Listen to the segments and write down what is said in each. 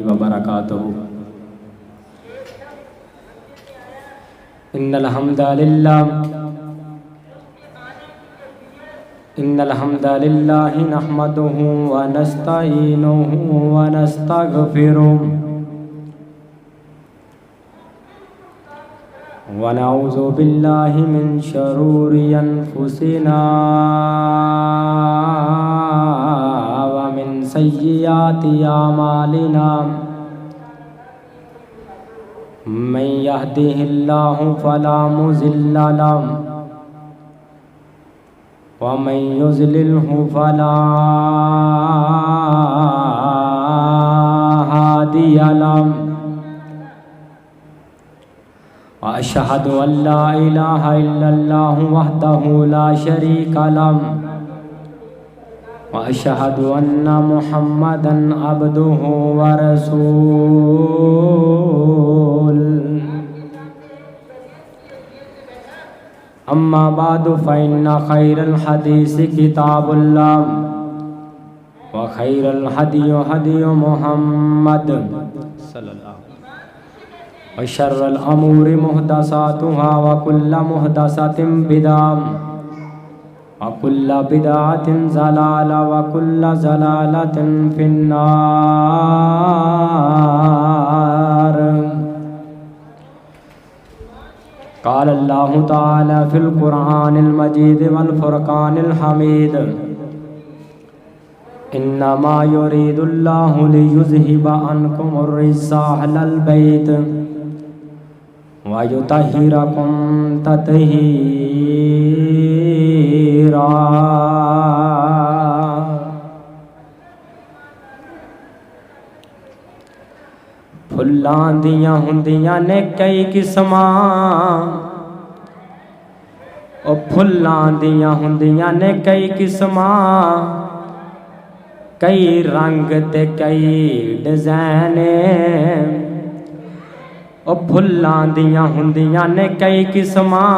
वबरकातुहू। इन्नल हम्दलिल्लाहि नहमदुहु व नस्तईनुहु व नस्तगफिरुहु व नऊज़ु बिल्लाहि मिन शरूरि अनफुसिना व मिन सय्यिआति आमालिना। मन यहदिहिल्लाहु फला मुज़िल्ल लहु व मन युज़लिल्हु फला हादिय लहु। अशहदु अल्ला इलाहा इल्लल्लाहु वहदहु ला शरीका लहु व अशहदु अन्ना मुहम्मदन अब्दुहु व रसूलुहु। अम्मा बादु फ़इन्ना खैरल हदीसी किताबुल्लाह व खैरल हदी मुहम्मद सल्लल्लाहु व शर्रल अमूरि मुहदसातुहा व कुल्ल मुहदसतिन बिदअह व कुल्ल बिदअतिन ज़लाला व कुल्ल ज़लालतिन फिन्नार। क़ाल अल्लाहु तआला फ़िल क़ुरआनिल मजीद वल फ़ुरक़ानिल हमीद। इन्नमा युरीदुल्लाहु लियुज़हिबा अन्कुमुर रिज्सा अहलल बैत व युतहिरकुम तत्हीरा। फुल्लां दियां हुंदियां ने कई किस्मां, ओ फुल्लां दियां हुंदियां ने कई किस्मां, कई रंग ते कई डिज़ाइन। ओ फुल्लां दियां हुंदियां ने कई किस्मां,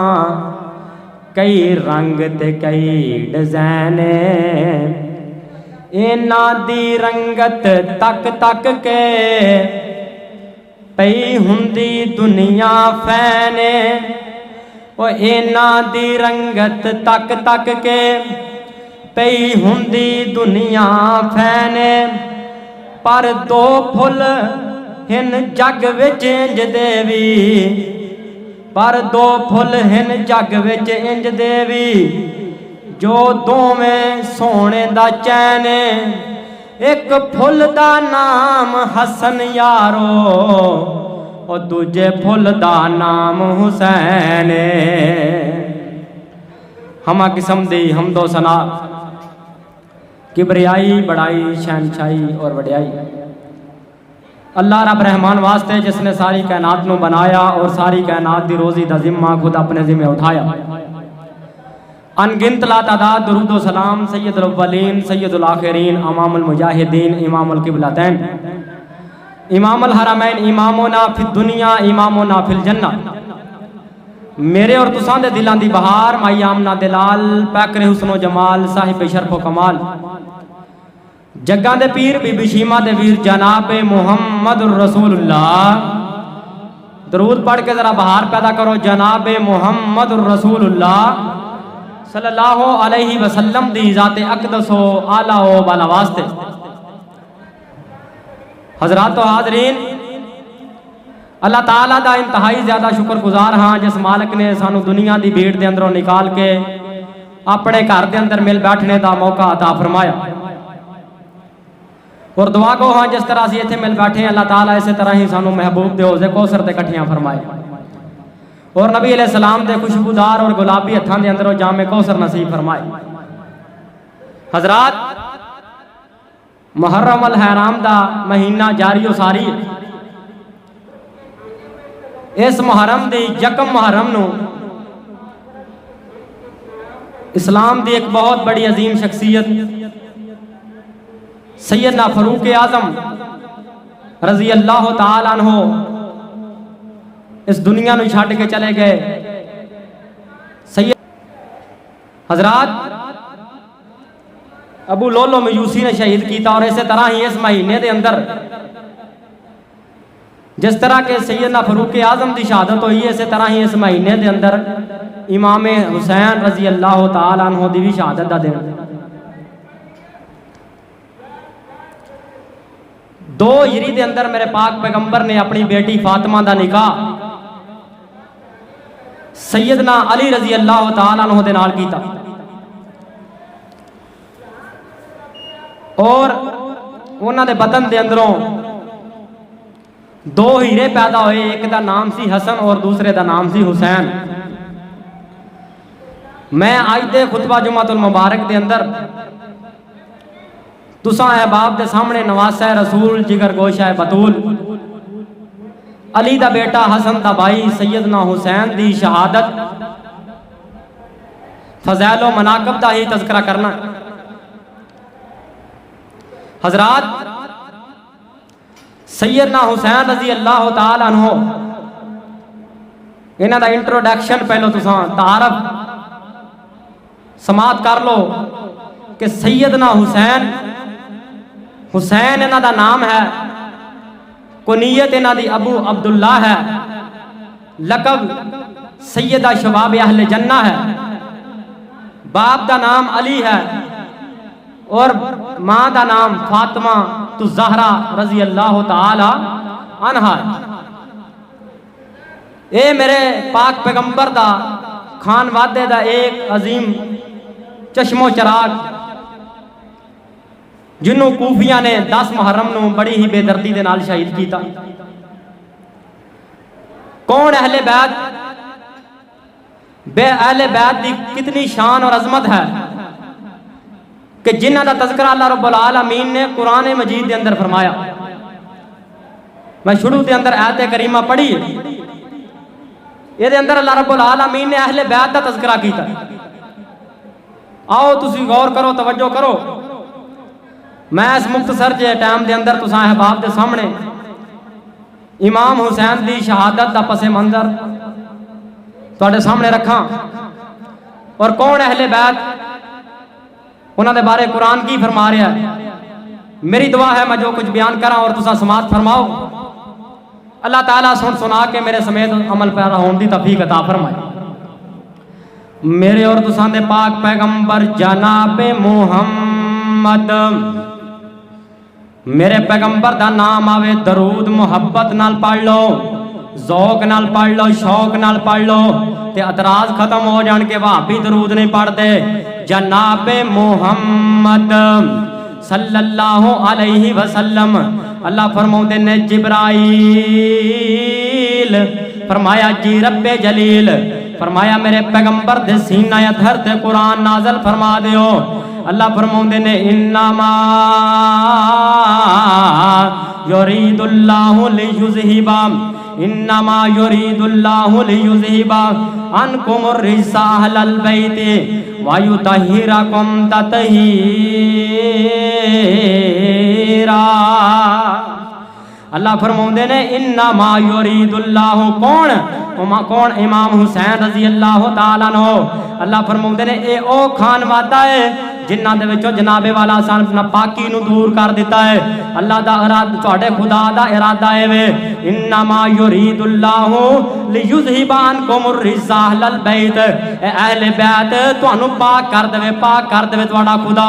कई रंग ते कई डिज़ाइन। इन्हां दी रंगत तक तक के पई हुंदी दुनिया फैन। ओ इन्हां दी रंगत तक तक के पई हुंदी दुनिया फैन। पर दो फुल हिन जग विच इंज देवी, पर दो फुल हिन जग विच इंज देवी, जो दोवें सोने दा चैन। एक फुल दा नाम हसन यारो, और दूजे फुल दा नाम हुसैन। हमा किस्म दी हमदो सना, किबरियाई, बड़ाई, शहनशाही और वड्याई अल्लाह रब रहमान वास्ते, जिसने सारी कायनात नू बनाया और सारी कायनात दी रोजी दा जिम्मा खुद अपने जिम्मे उठाया। अनगिनत लातादाद दुरूद व सलाम सैयदुल अव्वलीन सैयदुल आखिरीन इमामुल मुजाहिदीन इमामुल किबलतैन इमामुल हरमैन इमामुना फिद दुनिया इमामुना फिल जन्नत। मेरे और तुसां दे दिलां दी बहार माई आमना दिलाल पैकरे हुस्नो जमाल साहिब शरफो कमाल जग्गां दे पीर बीबी शीमा दे वीर जनाब मुहम्मदुर रसूलुल्लाह। दरूद पढ़ के जरा बहार पैदा करो जनाब मुहम्मदुर रसूलुल्लाह सल्लल्लाहु अलैहि वसल्लम दी ज़ाते अक़दसो आला ओ बाला वास्ते। हज़रात व हाज़रीन, अल्लाह ताला दा इंतहाई ज़्यादा शुक्रगुजार हाँ, जिस मालिक ने सानू दुनिया दी भीड़ दे अंदरों निकाल के अपने घर दे अंदर मिल बैठने का मौका अता फरमाया। और दुआ गो हाँ, जिस तरह असीं इत्थे मिल बैठे अल्लाह ताला इस तरह ही सानू महबूब दे हौज़े कौसर ते कट्ठियां फरमाए और नबी अलैहिस्सलाम दे खुशबूदार और गुलाबी हत्थां दे अंदरों जामे कौसर नसीब फरमाए। हज़रात, मुहर्रम अल हराम दा महीना जारी सारी। इस मुहर्रम दी यकम मुहर्रम नू इस्लाम दी एक बहुत बड़ी अजीम शख्सियत सैयदना फरूक आज़म रजी अल्लाह ताला अन्हो इस दुनिया नू छड्ड के चले गए। सैयद हज़रात अबू लोलो मयूसी ने शहीद किया और इस तरह ही इस महीने के अंदर जिस तरह के सैयदना फरूक आजम की शहादत हुई है, इस तरह ही इस महीने के अंदर इमाम हुसैन रजी अल्लाह तआला अन्हु दी भी शहादत का दिन। 2 हिजरी के अंदर मेरे पाक पैगंबर ने अपनी बेटी फातिमा का निकाह सैयदना अली रजी अल्लाह तआला अन्हु दे नाल कीता और उन्हां दे बतन दे अंदरों 2 हीरे पैदा हुए, एक का नाम सी हसन और दूसरे का नाम सी हुसैन। मैं अज दे खुतबा जुमातुल मुबारक के अंदर तुसां अहबाब के सामने नवासा रसूल जिगर गोशा बतूल अली दा बेटा हसन दा भाई सैयदना हुसैन दी शहादत फज़ैल व मनाकब दा ही तज़किरा करना। हजरात, सैयदना हुसैन रजी अल्लाह तआला अन्हु इन्हां दा इंट्रोडक्शन पहलो तुसां तारफ समात कर लो कि सैयदना हुसैन, हुसैन इन्हां दा नाम है, कुनीयत इन्हां दी अबू अब्दुल्ला है, लकब सैयदा शबाब अहले जन्ना है, बाप का नाम अली है और मां का नाम फातिमा तु ज़हरा रजी अल्लाह तआला अन्हा। ये मेरे पाक पैगंबर दा खान वादे दा एक अजीम चश्मो चराग जिन्हों कूफिया ने 10 मुहर्रम नू बड़ी ही बेदर्दी दे नाल शहीद किया। कौन अहले बैत, अहले बैत की कितनी शान और अजमत है कि जिन्हां दा तज़किरा अल्लाह रब्बुल आलमीन ने कुरान मजीद के अंदर फरमाया। मैं शुरू के अंदर आयत करीमा पढ़ी, ये अंदर अल्लाह रब्बुल आलमीन ने अहले बैत का तज़किरा किया। आओ तुसी गौर करो, तवज्जो करो। मैं इस मुख्तसर जे टाइम के अंदर तुसां अहबाब के सामने इमाम हुसैन की शहादत का पसे मंजर तुहाडे सामने रखा और कौन अहले बैत, उन्होंने बारे कुरान की फरमा रहा है। मेरी दुआ है मैं जो कुछ बयान करा और तुसा समात फरमाओ, अल्लाह ताला सुन सुना के मेरे समेत अमल पैरा होने की तौफीक अता फरमाए। मेरे और तुसा दे पाक पैगंबर जनाबे मुहम्मद, मेरे पैगंबर दा नाम आवे, दरूद मुहब्बत नाल पढ़ लो, ज़ौक नाल पढ़ लो, शौक नाल पढ़ लो, ते अतराज खत्म हो जान के भाभी दरूद नहीं पढ़ते। जनाबे मुहम्मद सल्लल्लाहु अलैहि वसल्लम, अल्लाह फरमाते ने जिब्राइल फरमाया जी रब्बे जलील, फरमाया मेरे पैगंबर दे सीना अधर ते कुरान नाज़िल फरमा दियो। अल्लाह फरमाते ने इन्नमा युरीदुल्लाहु लियुज़हिबा, इन्नमा युरीदुल्लाहु लियुज़हिबा अनकुमुर रिज्सा अहलल बैति व युतहिरकुम ततहीरा। अल्लाह फरमाते ने इन्नमा युरीदुल्लाहु, कौन कौन? इमाम हुसैन रजी अल्लाह तआला अन्हु। अल्लाह फरमाते ने ए ओ खान वादा है जिन्हां दे विचों जनाबे वाला सन नापाकी नूं दूर कर दिता है। अल्लाह दा इरादा, तुहाडे खुदा दा इरादा है वे इन्नमा युरीदुल्लाहु लियुज़हिबा अन्कुमुर रिज्सा अहलल बैत, अहले बैत तुहानू पाक कर देवे, पाक कर देवे तुहाडा खुदा।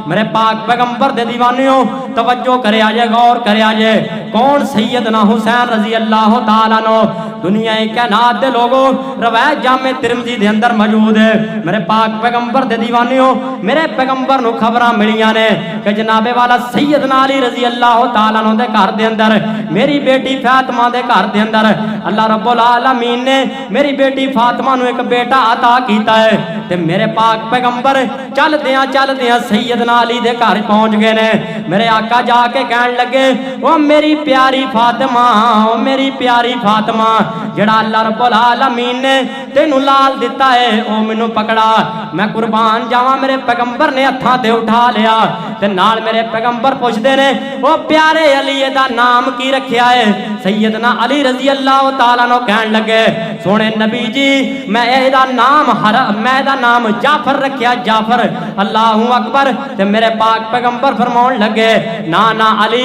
मेरे पाक पैगंबर दे दीवानियों तवज्जो करे आजे, गौर करे आजे। कौन? सैयदना हुसैन रजी अल्लाह तआला अन्हु। दुनिया कायनात दे लोगों रवायत जामे तिरमिज़ी दे अंदर मौजूद है। मेरे पाक पैगंबर दे दीवानियों, मेरे पैगंबर नूं खबरां मिलियां ने कि जनाबे वाला सैयदना अली रजी अल्लाह तआला अन्हु दे घर दे अंदर, मेरी बेटी फातिमा दे घर दे अंदर अल्लाह रब्बुल आलमीन ने मेरी बेटी फातिमा नूं एक बेटा अता कीता है। ते मेरे पाक पैगंबर चलदियां चलदियां सैयदना अली दे घर पहुंच गए ने। मेरे आका जाके कहन लगे ओ मेरी प्यारी फातिमा, ओ मेरी प्यारी फातिमा, जड़ा अल्लाह रब्बुल आलमीन ने तेनू लाल दिता है ओ मैनू पकड़ा, मैं कुर्बान जावां। मेरे पैगंबर ने हत्थां ते उठा लिया ते नाल मेरे पैगंबर पुछदे ने ओ प्यारे अली दा नाम की रखिया है? सैयदना अली रजी अल्लाह तआला अन्हु कहन लगे सोने नबी जी मैं एदा नाम जाफर रखिया जाफर। अल्लाहू अकबर। ते मेरे पाक पैगंबर फरमाउण लगे ना ना अली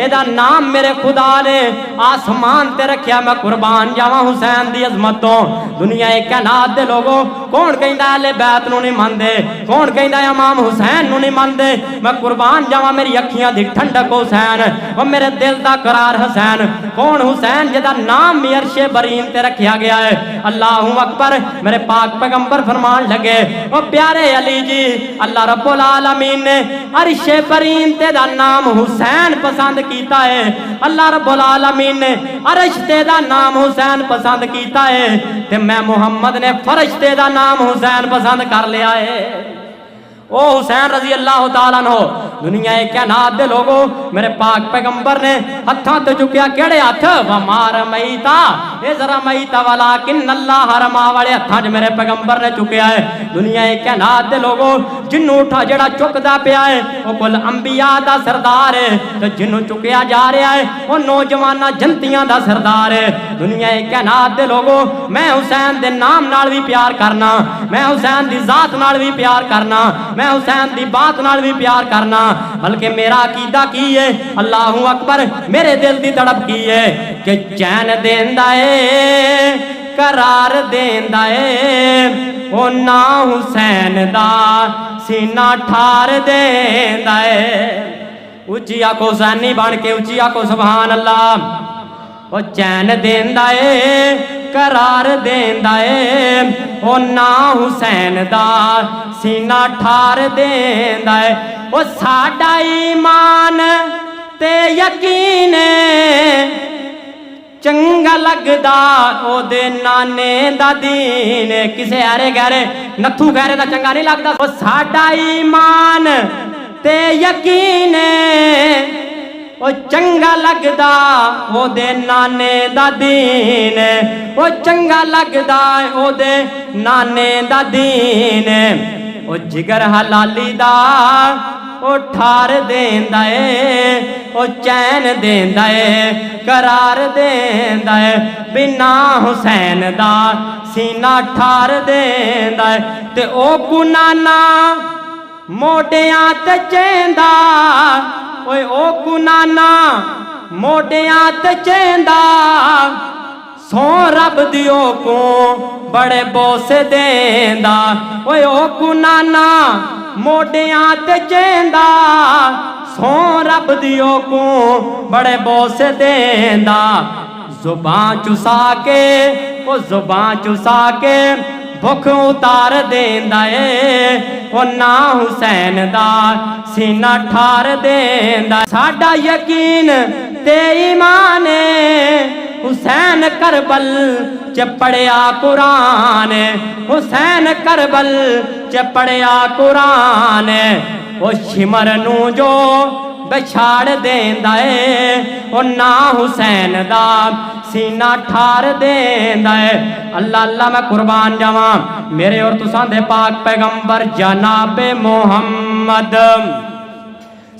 एदा नाम मेरे खुदा ने आसमान ते रखिया मैं कुर्बान जावा हुसैन दी अजमत तो। दुनिया एक कायनात दे लोगो कौन कहंदा अहले बैत नूं नहीं मनदे, कौन कहंदा इमाम हुसैन नूं नहीं मनदे। मैं कुर्बान जावा मेरी अखियां दी ठंडक हुसैन और मेरे दिल दा करार हुसैन। कौन हुसैन जिहदा नाम भी अर्शे बरीन ते रखिया गया है। अल्लाहू अकबर। मेरे पाक पैगंबर फरमान लगे ओ प्यारे अली जी अल्लाह रब्बुल आलमीन ने अर्शे बरीन ते दा नाम हुसैन पसंद कीता है। अल्लाह रब्बुल आलमीन ने अरशते दा नाम हुसैन पसंद कीता है ते मैं मुहम्मद ने फरिश्ते दा नाम हुसैन पसंद कर लिया है। ओ हुसैन रजी अल्लाह तआला अन्हु। दुनिया एक कायनात दे लोगो मेरे पाक पैगंबर ने हत्थां ते चुकिया केड़े हथ वमार मईता ए जरा मईता वाला किन अल्लाह हरमा वाले हत्थां च मेरे पैगंबर ने चुकिया है। दुनिया एक कायनात दे लोगो जिन्नू उठा जेड़ा चुकदा पिया है ओ कुल अंबिया दा सरदार है ते जिन्नू चुकिया जा रहा है ओ नौजवाना जंतियां दा सरदार है। दुनिया एक कायनात दे लोगो मैं हुसैन दे नाम नाल भी प्यार करना, मैं हुसैन दी जात नाल भी प्यार करना, मैं हुसैन दी बात नाल भी प्यार करना। बल्कि मेरा अकीदा की है अल्लाहू अकबर मेरे दिल दी तड़प की है कि चैन देंदा है करार देंदा है ओ ना हुसैन दा सीना ठार देंदा है। उच्ची आखो हुसैनी बन के उच्ची आखो सुभान अल्लाह। ओ चैन देंदा है करार देंदा है ओ ना हुसैन दा सीना ठार देंदा है। ओ साडा ईमान ते यकीन चंगा लगदा ओदे नाने दा दीन। किसे अरे गहरे नथू गहरे दा चंगा नहीं लगदा। ओ साडा ईमान ते यकीन ओ चंगा लगदा ओदे नाने दा दीन, ओ चंगा लगदा ओदे नाने दा दीन। ओ जिगर हलाली दा ओ ठार देंदा है ओ चैन देंदा है करार देंदा है बिना हुसैन दा सीना ठार देंदा है। ते ओ कुनाना मोडियां ते चेंदा ओए ओ कुनाना मोडियां ते चेंदा सो रब दियो को बड़े बोसे देंदा। ओए ओ कुनाना मोडियां ते चेंदा सो रब दियो को बड़े बोसे देंदा। जुबान चुसा के ओ जुबान चुसा के भुख उतार देंदा है ओ ना हुसैन दा सीना ठार देंदा। साडा यकीन ते ईमान हुसैन करबल च पढ़िया कुरान, हुसैन करबल च पढ़िया कुरान। ओ शिमर नू जो बछाड़ देंदा है ओ ना हुसैन दा सीना ठार देंदा है। अल्लाह अल्लाह मैं कुर्बान जावा मेरे और तुसां दे पाक पैगंबर जनाबे मोहम्मद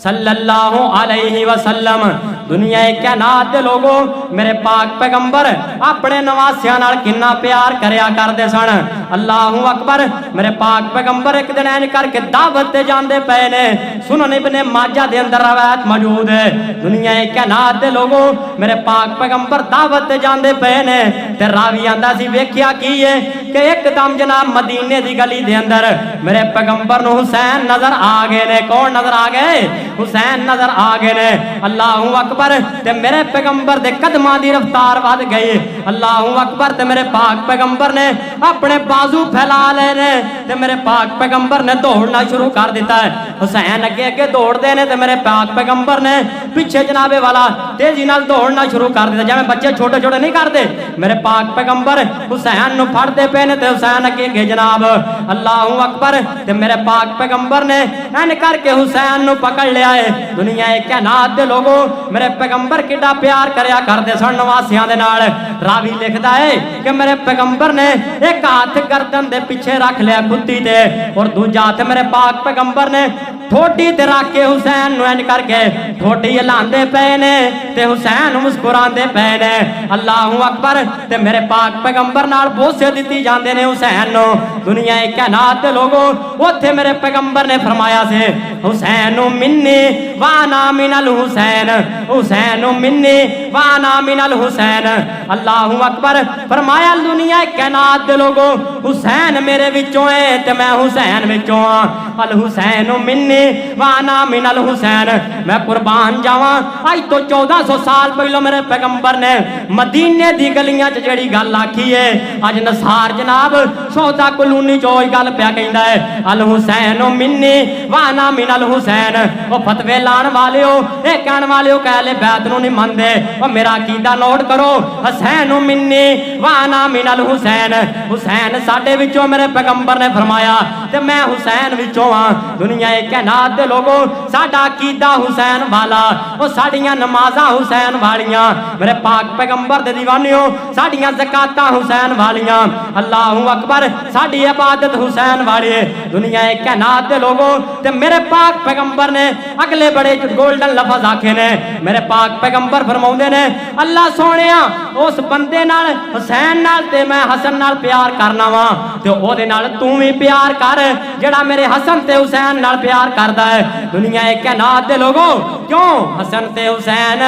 सल्लल्लाहु अलैहि वसल्लम। दुनिया एक कायनात दे लोगो मेरे पाक पैगंबर अपने नवासियां नाल किन्ना प्यार करया करदे सन। अल्लाहू अकबर। मेरे पाक पैगंबर एक दिन ऐन करके दावत ते जांदे पे ने। सुनन इब्ने माजा दे अंदर रवायत मौजूद है। दुनिया एक कायनात दे लोगो मेरे पाक पैगंबर दावत ते जांदे पे ने ते रावी आंदा सी वेखिया की है कि एकदम जनाब मदीने दी गली दे अंदर मेरे पैगंबर नूं हुसैन नजर आ गए ने। कौन नजर आ गए? हुसैन नजर आ गए ने। अल्लाहू अकबर। ते मेरे पैगंबर दे कदमां दी रफ्तार वध गई। अल्लाहू अकबर। ते मेरे पाक पैगंबर ने अपने बाजू फैला ले ने ते मेरे पाक पैगंबर ने दौड़ना शुरू कर दिता है। हुसैन अगे अगे दौड़ते ने ते मेरे पाक पैगंबर ने पीछे जनाबे वाला तेजी नाल दौड़ना शुरू कर दिता जिवें बच्चे छोटे छोटे नहीं करते। मेरे पाक पैगंबर हुसैन नूं फड़दे पे ने ते हुसैन अगे अगे जनाब। अल्लाहू अकबर। ते मेरे पाक पैगंबर ने ऐन करके हुसैन नूं पकड़ लिया है। दुनिया एक कायनात दे लोगो मेरे पैगंबर किड्डा प्यार करया करदे सन नवासियां दे नाल। रावी लिखदा है कि मेरे पैगंबर ने एक हाथ गर्दन दे पीछे रख लिया कुत्ती ते और दूजा हाथ मेरे पाक पैगंबर ने ठोडी ते रख के हुसैन नूं इंज करके ठोडी हिलांदे पे ने ते हुसैन मुस्कुरांदे पे ने। अल्लाहू अकबर। ते मेरे पाक पैगंबर नाल बोसे दित्ती जांदे ने हुसैन नूं। दुनिया कायनात दे लोगों उत्थे मेरे पैगंबर ने फरमाया से हुसैन मिन्नी वाना मिनल हुसैन, हुसैन मिन्नी वाना मिनल हुसैन। अल्लाहू अकबर। फरमाया दुनिया कायनात दे लोगों हुसैन मेरे विचों है ते मैं हुसैन विचों हां। अल हुसैन मिन्नी वाना मिनल हुसैन। मैं कुर्बान जावां अज तो 1400 साल पहलों मेरे पैगंबर ने मदीने दी गलियां च जेड़ी गल आखी है अज नसार जनाब सौदा कलूनी चो गल पिया कहंदा है अल हुसैन मिन्नी वाना मिनल हुसैन। ओ फतवे लाण वाले हो ए कहण वाले हो कहले बैत नूं नहीं मनदे। ओ मेरा अकीदा नोट करो हुसैन मिन्नी वाना मिनल हुसैन। हुसैन साडे विचों मेरे पैगंबर ने फरमाया ते मैं हुसैन विचों हां। दुनिया कायनात दे लोगों साडा अकीदा हुसैन वाला ओ साडियां नमाज़ां हुसैन वालियां मेरे पाक पैगंबर दे दीवानियों साडियां ज़कातां हुसैन वालियां। अल्लाहू अकबर। साडी इबादत हुसैन वाली है। दुनिया कायनात दे लोगों ते मेरे पाक पैगंबर ने अगले बड़े गोल्डन लफज आखे ने। मेरे पाक पैगंबर फरमाउंदे ने अल्लाह सोहणिया उस बंदे नाल हुसैन नाल ते मैं हसन नाल प्यार करना वा ते ओदे नाल तू भी प्यार कर जेड़ा मेरे हसन ते हुसैन नाल प्यार करदा है। दुनिया कायनात दे लोगों क्यों हसन ते हुसैन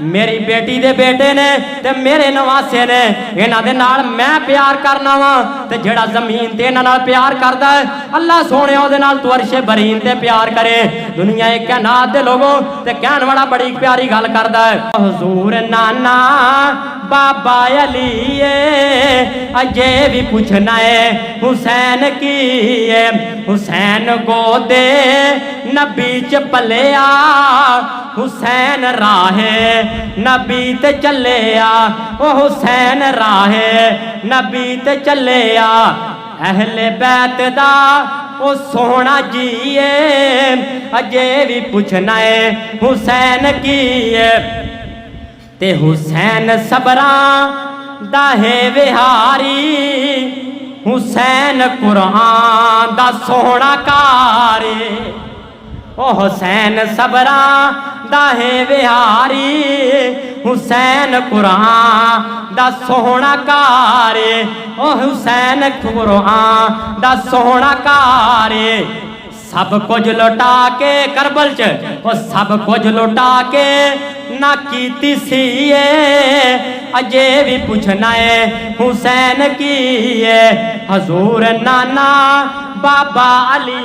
मेरी बेटी दे बेटे ने ते मेरे नवासे ने इन्हां दे नाल मैं प्यार करना वा ते जेड़ा जमीन ते इन्हां नाल प्यार करदा है अल्लाह सोहणे ओदे नाल तू अर्शे बरीन ते प्यार करे। दुनिया कायनात दे लोगों ते कहण वाला बड़ी प्यारी गल करदा है हुजूर नाना बाबा अली अजे भी पूछना है हुसैन की है। हुसैन गोदे नबी च पलिया हुसैन राहे नबी ते चले आ। ओ हुसैन राहे नबी ते चले आ। अहले बैत दा ओ सोहना जीए अजे भी पूछना है हुसैन की है। ते हुसैन सबरा दाहे विहारी हुसैन कुरान दा सोहना कारी। ओ हुसैन सबरा दाहे विहारी हुसैन कुरान दा सोहना कारी। ओ हुसैन कुरान दा सोहना कारी। सब कुछ लुटा के करबल च ओ सब कुछ लुटा के ना कीती सी अजे भी पूछना है हुसैन की है। हजूर नाना बाबा अली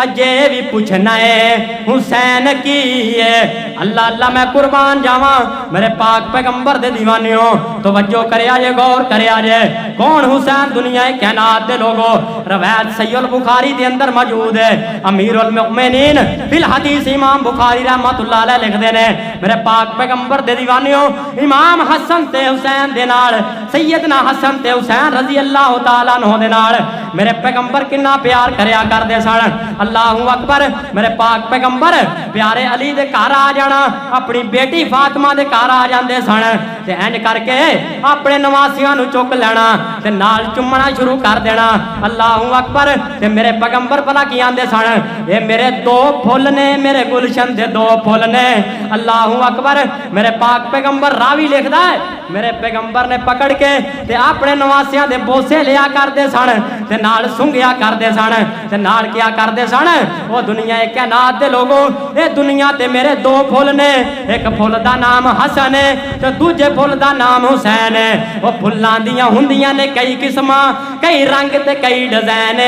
अजे भी पूछना है हुसैन की है। अल्लाह अल्लाह मैं कुर्बान जावा मेरे पाक पैगंबर दे दीवानियों तवज्जो करे जे गौर करे जे कौन हुसैन दुनिया कायनात दे लोगों रवायत सहीह बुखारी दे अंदर मौजूद है। अमीरुल मोमिनीन फिल हदीस इमाम बुखारी रहमतुल्लाह अलैह लिखदे ने मेरे पाक पैगंबर दे दीवानियों इमाम हसन ते हुसैन दे नाल सैयदना हसन ते हुसैन रजी अल्लाह तआला अन्हु दे नाल मेरे पैगंबर किन्ना प्यार करया करदे सन। अल्लाहू अकबर। मेरे पाक पैगंबर प्यारे अली दे घर आ जाना अपनी बेटी फातिमा दे घर आ जांदे सन ते इंज करके अपने नवासियां नूं चुक लेना ते नाल चुम्मना शुरू कर देना। अल्लाहू अकबर। ते मेरे पैगंबर भला की आंदे सन ये मेरे दो फुल ने मेरे गुलशन दे दो फुल ने। अल्लाहू अकबर। मेरे पाक पैगंबर रावी लिखदा है मेरे पैगंबर ने पकड़ के ते अपने नवासियां दे बोसे लिया करदे सन ते नाल सुंघिया करदे सन ते नाल क्या करदे सन वो दुनिया कायनात दे लोगों ये दुनिया ते मेरे दो फुल ने एक फुल दा नाम हसन है ते दूजे फुल दा नाम हुसैन है। वो फुल्लां दियां हुंदियां ने कई किस्मां कई रंग ते कई डिजाइन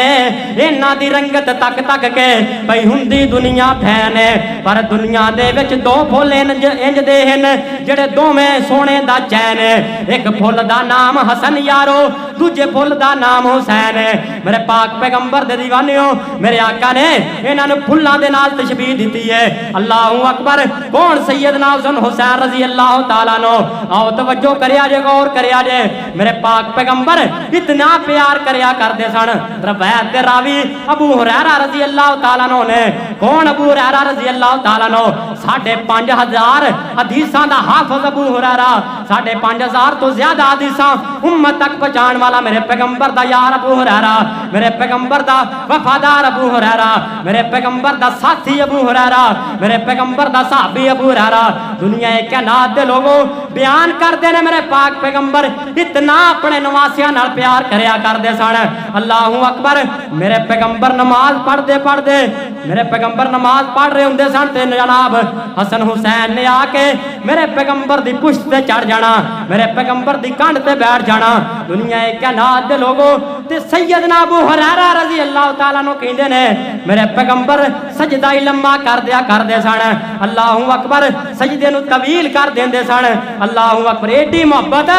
इन्हां दी रंगत तक तक के भई हुंदी दुनिया फैन है पर दुनिया दे विच दो फुल इंज दे हन जेड़े दोवें सोने दा चैन है। एक फुल दा नाम हसन यारो दूजे फुल दा नाम हुसैन है। मेरे पाक पैगंबर दे दीवानियों मेरे आका ने इन्हां नूं फुल्लां दे नाल तशबीह दित्ती है। अल्लाहू अकबर। कौन सैयदना हुसैन रजी अल्लाह तआला नो आओ तवज्जो करया जे गौर करया जे मेरे पाक पैगंबर इतना प्यार करया करदे सन। रवायत दे रावी अबू हुरैरा रजी अल्लाह तआला नो ने कौन अबू हुरैरा रजी अल्लाह तआला नो 5,500 हदीसां दा हाफिज अबू हुरैरा, 5,500 तो ज्यादा हदीसां उम्मत तक पहुंचाने वाला मेरे पैगंबर दा यार अबू हुरैरा, मेरे पैगंबर दा वफादार अबू हुरैरा, मेरे पैगंबर दा साथी अबू हुरैरा, मेरे पैगंबर दा सहाबी अबू हुरैरा। दुनिया कायनात दे लोगों बयान करते ने मेरे पाक पैगंबर इतना अपने नवासियां नाल प्यार करया करदे सन। अल्लाहू अकबर। मेरे पैगंबर नमाज पढ़ते पढ़ते मेरे पैगंबर नमाज पढ़ रहे होंदे सन ते जनाब हसन हुसैन ने आके मेरे पैगंबर दी पुश्त ते चढ़ जाना, मेरे पैगंबर दी कंध ते बैठ जाना। दुनिया कायनात दे लोगों ते सैयदना अबू हुरैरा रज़ी अल्लाह तआला नु कहंदे ने मेरे पैगंबर सजदा ही लम्मा कर दिया करदे सन। अल्लाहू अकबर। सजदे नु तवील कर देंदे सन। अल्लाहू अकबर। एडी मोहब्बत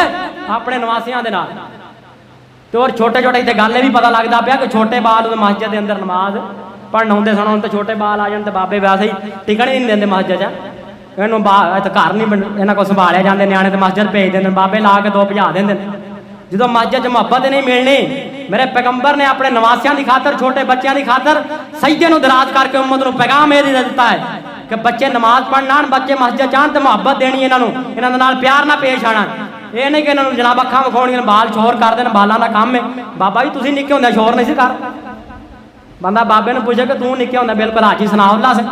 अपने नवासियां दे नाल। तो और छोटे छोटे इतने गल भी पता लगता पाया कि छोटे बाल मस्जिद के अंदर नमाज पढ़न आते सन। तो छोटे बाल आ जाए तो बाबे वैसे ही टिकण ही नहीं देंगे मस्जिद इन्हों घर नहीं इन्हों को संभाले जाते न्याणे तो मस्जिद भेज देंगे बाबे ला के 2 भजा देंगे। जो मस्जिद मुहब्बत नहीं मिलनी मेरे पैगंबर ने अपने नवासियां की खातर छोटे बच्चों की खातर सजदे नूं दराज करके उम्मत नूं पैगाम यह दिता है कि बच्चे नमाज पढ़ना बच्चे मस्जिद चाहन तो मुहब्बत देनी इन्हों इन्होंने प्यार ना पेश आना। ये नहीं कि इन्होंने जनाब अखा विखाउणियां बाल शोर कर देन बालों का काम है। बाबा जी तुसीं निक्के होंदे शोर नहीं सी कर बंदा बाबे ने पूछे कि तू निक्के होंदे बिल्कुल हाजी सनाउल्लाह से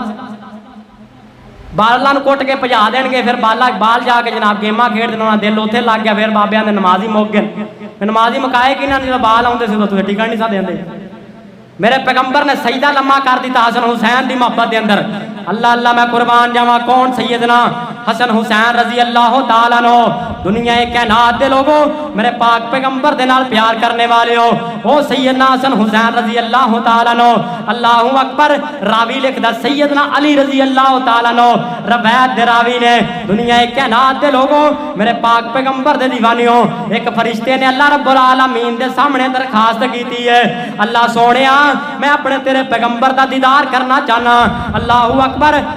बालों कुट के भजा देंगे फिर बाल जाके जनाब गेमां खेड देना दिल उत्थे लग गया फिर बाबियां दे नमाज ही मुक गए। नमाज ही मुकाए कि इन्होंने जो बाल आउंदे सी तुसीं टिकण नहीं सा देंदे। मेरे पैगंबर ने सजदा लम्मा कर दिता हसन हुसैन की मोहब्बत के अंदर। अल्लाह अल्लाह मैं कुर्बान जावा कौन सैयदना हसन हुसैन रजी अल्लाह तआला अन्हु। दुनिया कायनात दे लोगों मेरे पाक पैगंबर दे नाल प्यार करने वाले हो ओ सैयदना हसन हुसैन रजी अल्लाह तआला अन्हु। अल्लाहू अकबर। रावी लिखदा सैयदना अली रजी अल्लाह तआला अन्हु रवायत दे रावी ने दुनिया कायनात दे लोगों मेरे पाक पैगंबर दे दीवानियों एक फरिश्ते ने अल्लाह रब्बुल आलमीन दे सामने दरखास्त की है। अल्लाह सोनिया मैं अपने तेरे पैगंबर का दीदार करना चाहना। अल्लाहू अकबर।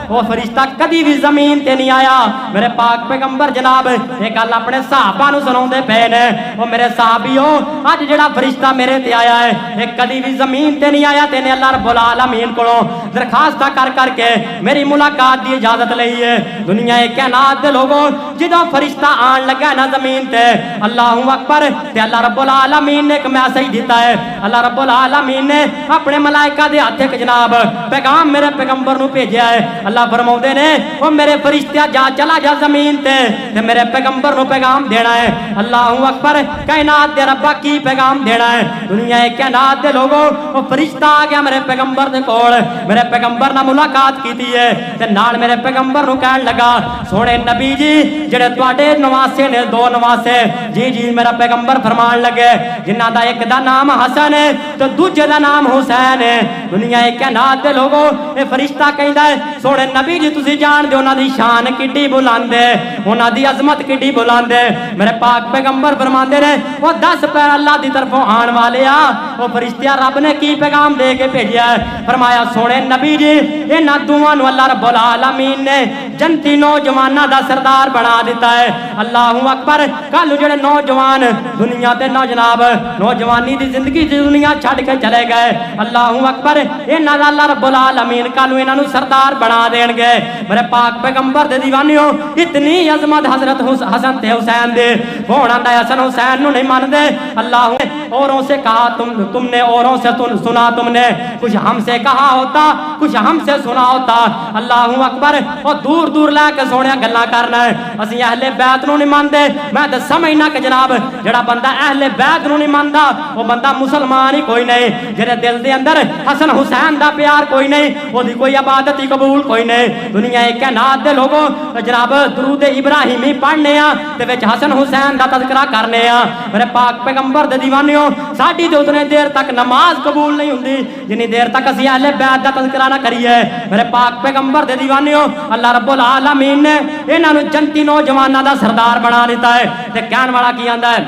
वो फरिश्ता कभी भी जमीन ते नहीं आया। मेरे पाक पैगंबर जनाब एक गल अपने सहाबा नूं सुनाउंदे पे ने वो मेरे सहाबियो अज जिहड़ा फरिश्ता मेरे ते आया है एक कभी भी जमीन ते नहीं आया। तेने अल्लाह रब्बुल आलमीन कोलों दरखास्त कर करके मेरी मुलाकात की इजाजत लई है। दुनिया कायनात दे लोगों जिदों फरिश्ता आन लगा ना जमीन ते अल्लाहू अकबर ते अल्लाह रब्बुल आलमीन ने एक मैसेज दिता है। अल्लाह रब्बुल आलमीन ने अपने मलाइका दे हाथ एक जनाब पैगाम मेरे पैगंबर नूं भेजिया है। अल्लाह फरमाउंदे ने ओ मेरे फरिश्तिया जा चला जा जमीन ते मेरे पैगंबर नूं पैगाम देना है। अल्लाहू अकबर। कायनात दे रब्बा की पैगाम देना है। दुनिया कायनात दे लोगों ओ फरिश्ता आ गया मेरे पैगंबर दे कोल मेरे पैगंबर नाल मुलाकात कीती है ते नाल मेरे पैगंबर नूं कहण लगा सोने नबी जी जेड़े तुहाडे नवासे ने 2 नवासे जी जी मेरा पैगंबर फरमान लगे जिन्हां दा एक दा नाम हसन है तो दूजे दा नाम हुसैन है। दुनिया कायनात दे लोगों ये फरिश्ता कहंदा है सोने नबी जी तुसीं जानदे उन्हां दी शान किड्डी बुलंद है उन्हां दी अजमत किड्डी बुलंद है। मेरे पाक पैगंबर फरमांदे ने वो 10 पैर अल्लाह दी तरफों आण वाले आ वो फरिश्तिया रब ने की पैगाम दे के भेजिया है। फरमाया सोने नबी जी इन्हां दोवां नूं अल्लाह रब्बुल आलमीन ने जन्नती नौजवानां दा सरदार बना दिता है। अल्लाहू अकबर। कल जेड़े नौजवान दुनिया ते ना जनाब नौजवानी दी जिंदगी दुनिया छड्ड के चले गए अल्लाहू अकबर इन्हां दा अल्लाह रब्बुल आलमीन कल इन्हां नूं सरदार बना देणगे। मेरे पाक पैगंबर दे दीवानियों इतनी अजमत हजरत हसन ते हुसैन दे कौन आंदा हसन हुसैन नूं नहीं मानदे। अल्लाह औरों से कहा तुमने औरों से सुना तुमने कुछ हमसे कहा होता कुछ हमसे सुना होता। अल्लाहू अकबर। और दूर दूर लैके सोने गल्लां करना है असीं अहले बैत नूं नहीं मानदे। मैं तो समझना कि जनाब जिहड़ा बंदा अहले बैत नूं नहीं मानदा वो बंदा मुसलमान ही कोई नहीं। जिहदे दिल दे अंदर हसन हुसैन दा प्यार कोई नहीं ओदी कोई इबादत ही कबूल कोई नहीं। दुनिया कायनात दे लोगों जनाब दरूद इब्राहिमी पढ़ने आ ते विच हसन हुसैन दा तज़किरा करने आ। मेरे पाक पैगंबर दे दीवानियों साडी ते उतने देर तक नमाज कबूल नहीं हुंदी जिन्नी देर तक असीं अहले बैत दा तज़किरा ना करिए। मेरे पाक पैगंबर दे दीवानियों अल्लाह रब्बुल आलमीन ने इन्हां नूं जन्नती नौजवानां दा सरदार बना दिता है। ते कहण वाला की आंदा है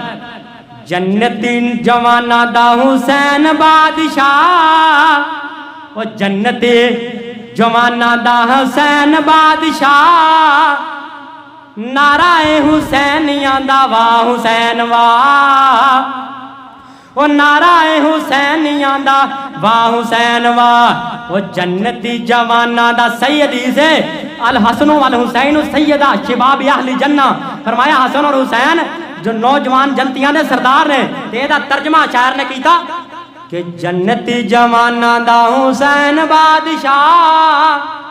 जन्नती जवाना दा हुसैन बादशाह ओ जन्नती जवाना दा हुसैन बादशाह नाराए हुसैनियां दा वाह हुसैन वाह ओ नाराए हुसैनियां दा वाह हुसैन वाह। वो जन्नती जवाना दा सैयदी से अल हसन वल हुसैन सैयदा शिबाब अहली जन्ना। फरमाया हसन और हुसैन जो नौजवान जनतियां ने सरदार ने, ते एदा तर्जमा शायर ने कीता कि जन्नती जवाना दा हुसैन बादशाह,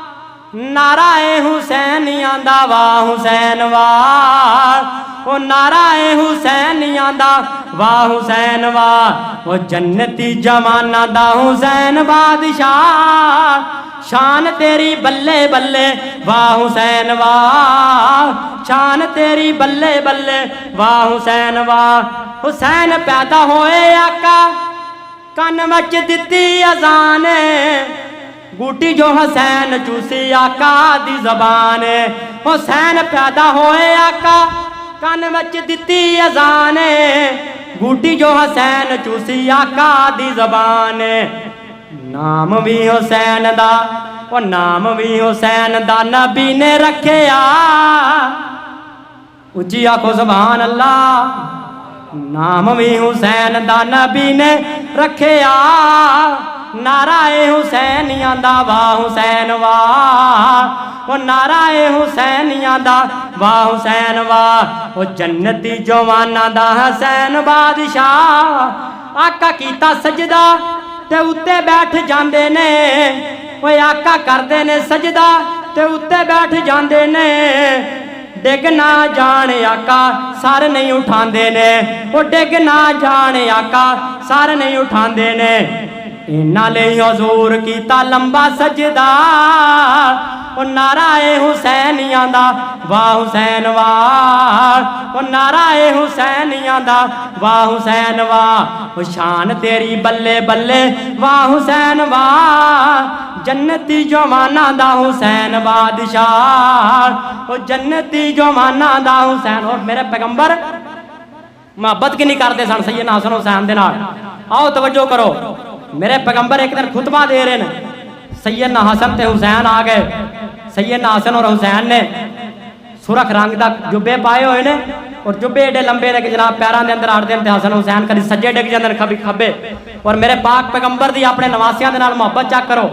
नाराए हुसैनियां दा वाह हुसैन वाह। ओ नाराए हुसैनियां दा वाह हुसैन वाह। ओ जन्नती जवाना दा हुसैन बादशाह, शान तेरी बल्ले बल्ले वाह हुसैन वाह। शान तेरी बल्ले बल्ले वाह हुसैन वाह। हुसैन पैदा होए आका कन मच दिती अजान, बूटी जो हुसैन चूसी आका दी जबान। हुसैन पैदा होए आका कन मच दिती अजान, बूटी जो हुसैन चूसी आका दी जबान। नाम भी हुसैन दा, ओ नाम भी हुसैन दा नबी ने रखिया, उच्ची आखो सुभान अल्लाह। नाम भी हुसैन दा नबी ने रखिया, नाराए हुसैनियां दा वाह हुसैन वाह। ओ नाराए हुसैनियां दा वाह हुसैन वाह। ओ जन्नती जवाना दा हुसैन बादशाह, आका कीता सजदा ते उत्ते बैठ जांदे ने। ओए आका करदे ने सजदा ते उत्ते बैठ जांदे ने, डिग ना जाने आका सर नहीं उठांदे ने। ओ डिग ना जाने आका सर नहीं उठांदे ने। इन्हां लई हुजूर कीता लंबा सजदा, ओ नाराए हुसैनियां दा वाह हुसैन वाह। ओ नाराए हुसैनियां दा वाह हुसैन वाह। ओ शान तेरी बल्ले बल्ले वाह हुसैन वाह। जन्नती जवाना दा हुसैन बादशाह, ओ जन्नती जवाना दा हुसैन। और मेरे पैगंबर मोहब्बत की नहीं करते सन सैयदना हसन हुसैन दे नाल। आओ तवज्जो करो, मेरे पैगंबर एक दिन खुतबा दे रहे हैं, सैयदना हसन ते हुसैन आ गए। सैयदना हसन और हुसैन ने सुरख रंग का जुब्बे पाए हुए ने, और जुब्बे एडे लंबे ने कि जनाब पैरों के अंदर अड़ते हैं। हसन हुसैन कभी सज्जे डिग जाते हैं कभी खब्बे। और मेरे पाक पैगंबर दी अपने नवासियां दे नाल मोहब्बत चेक करो।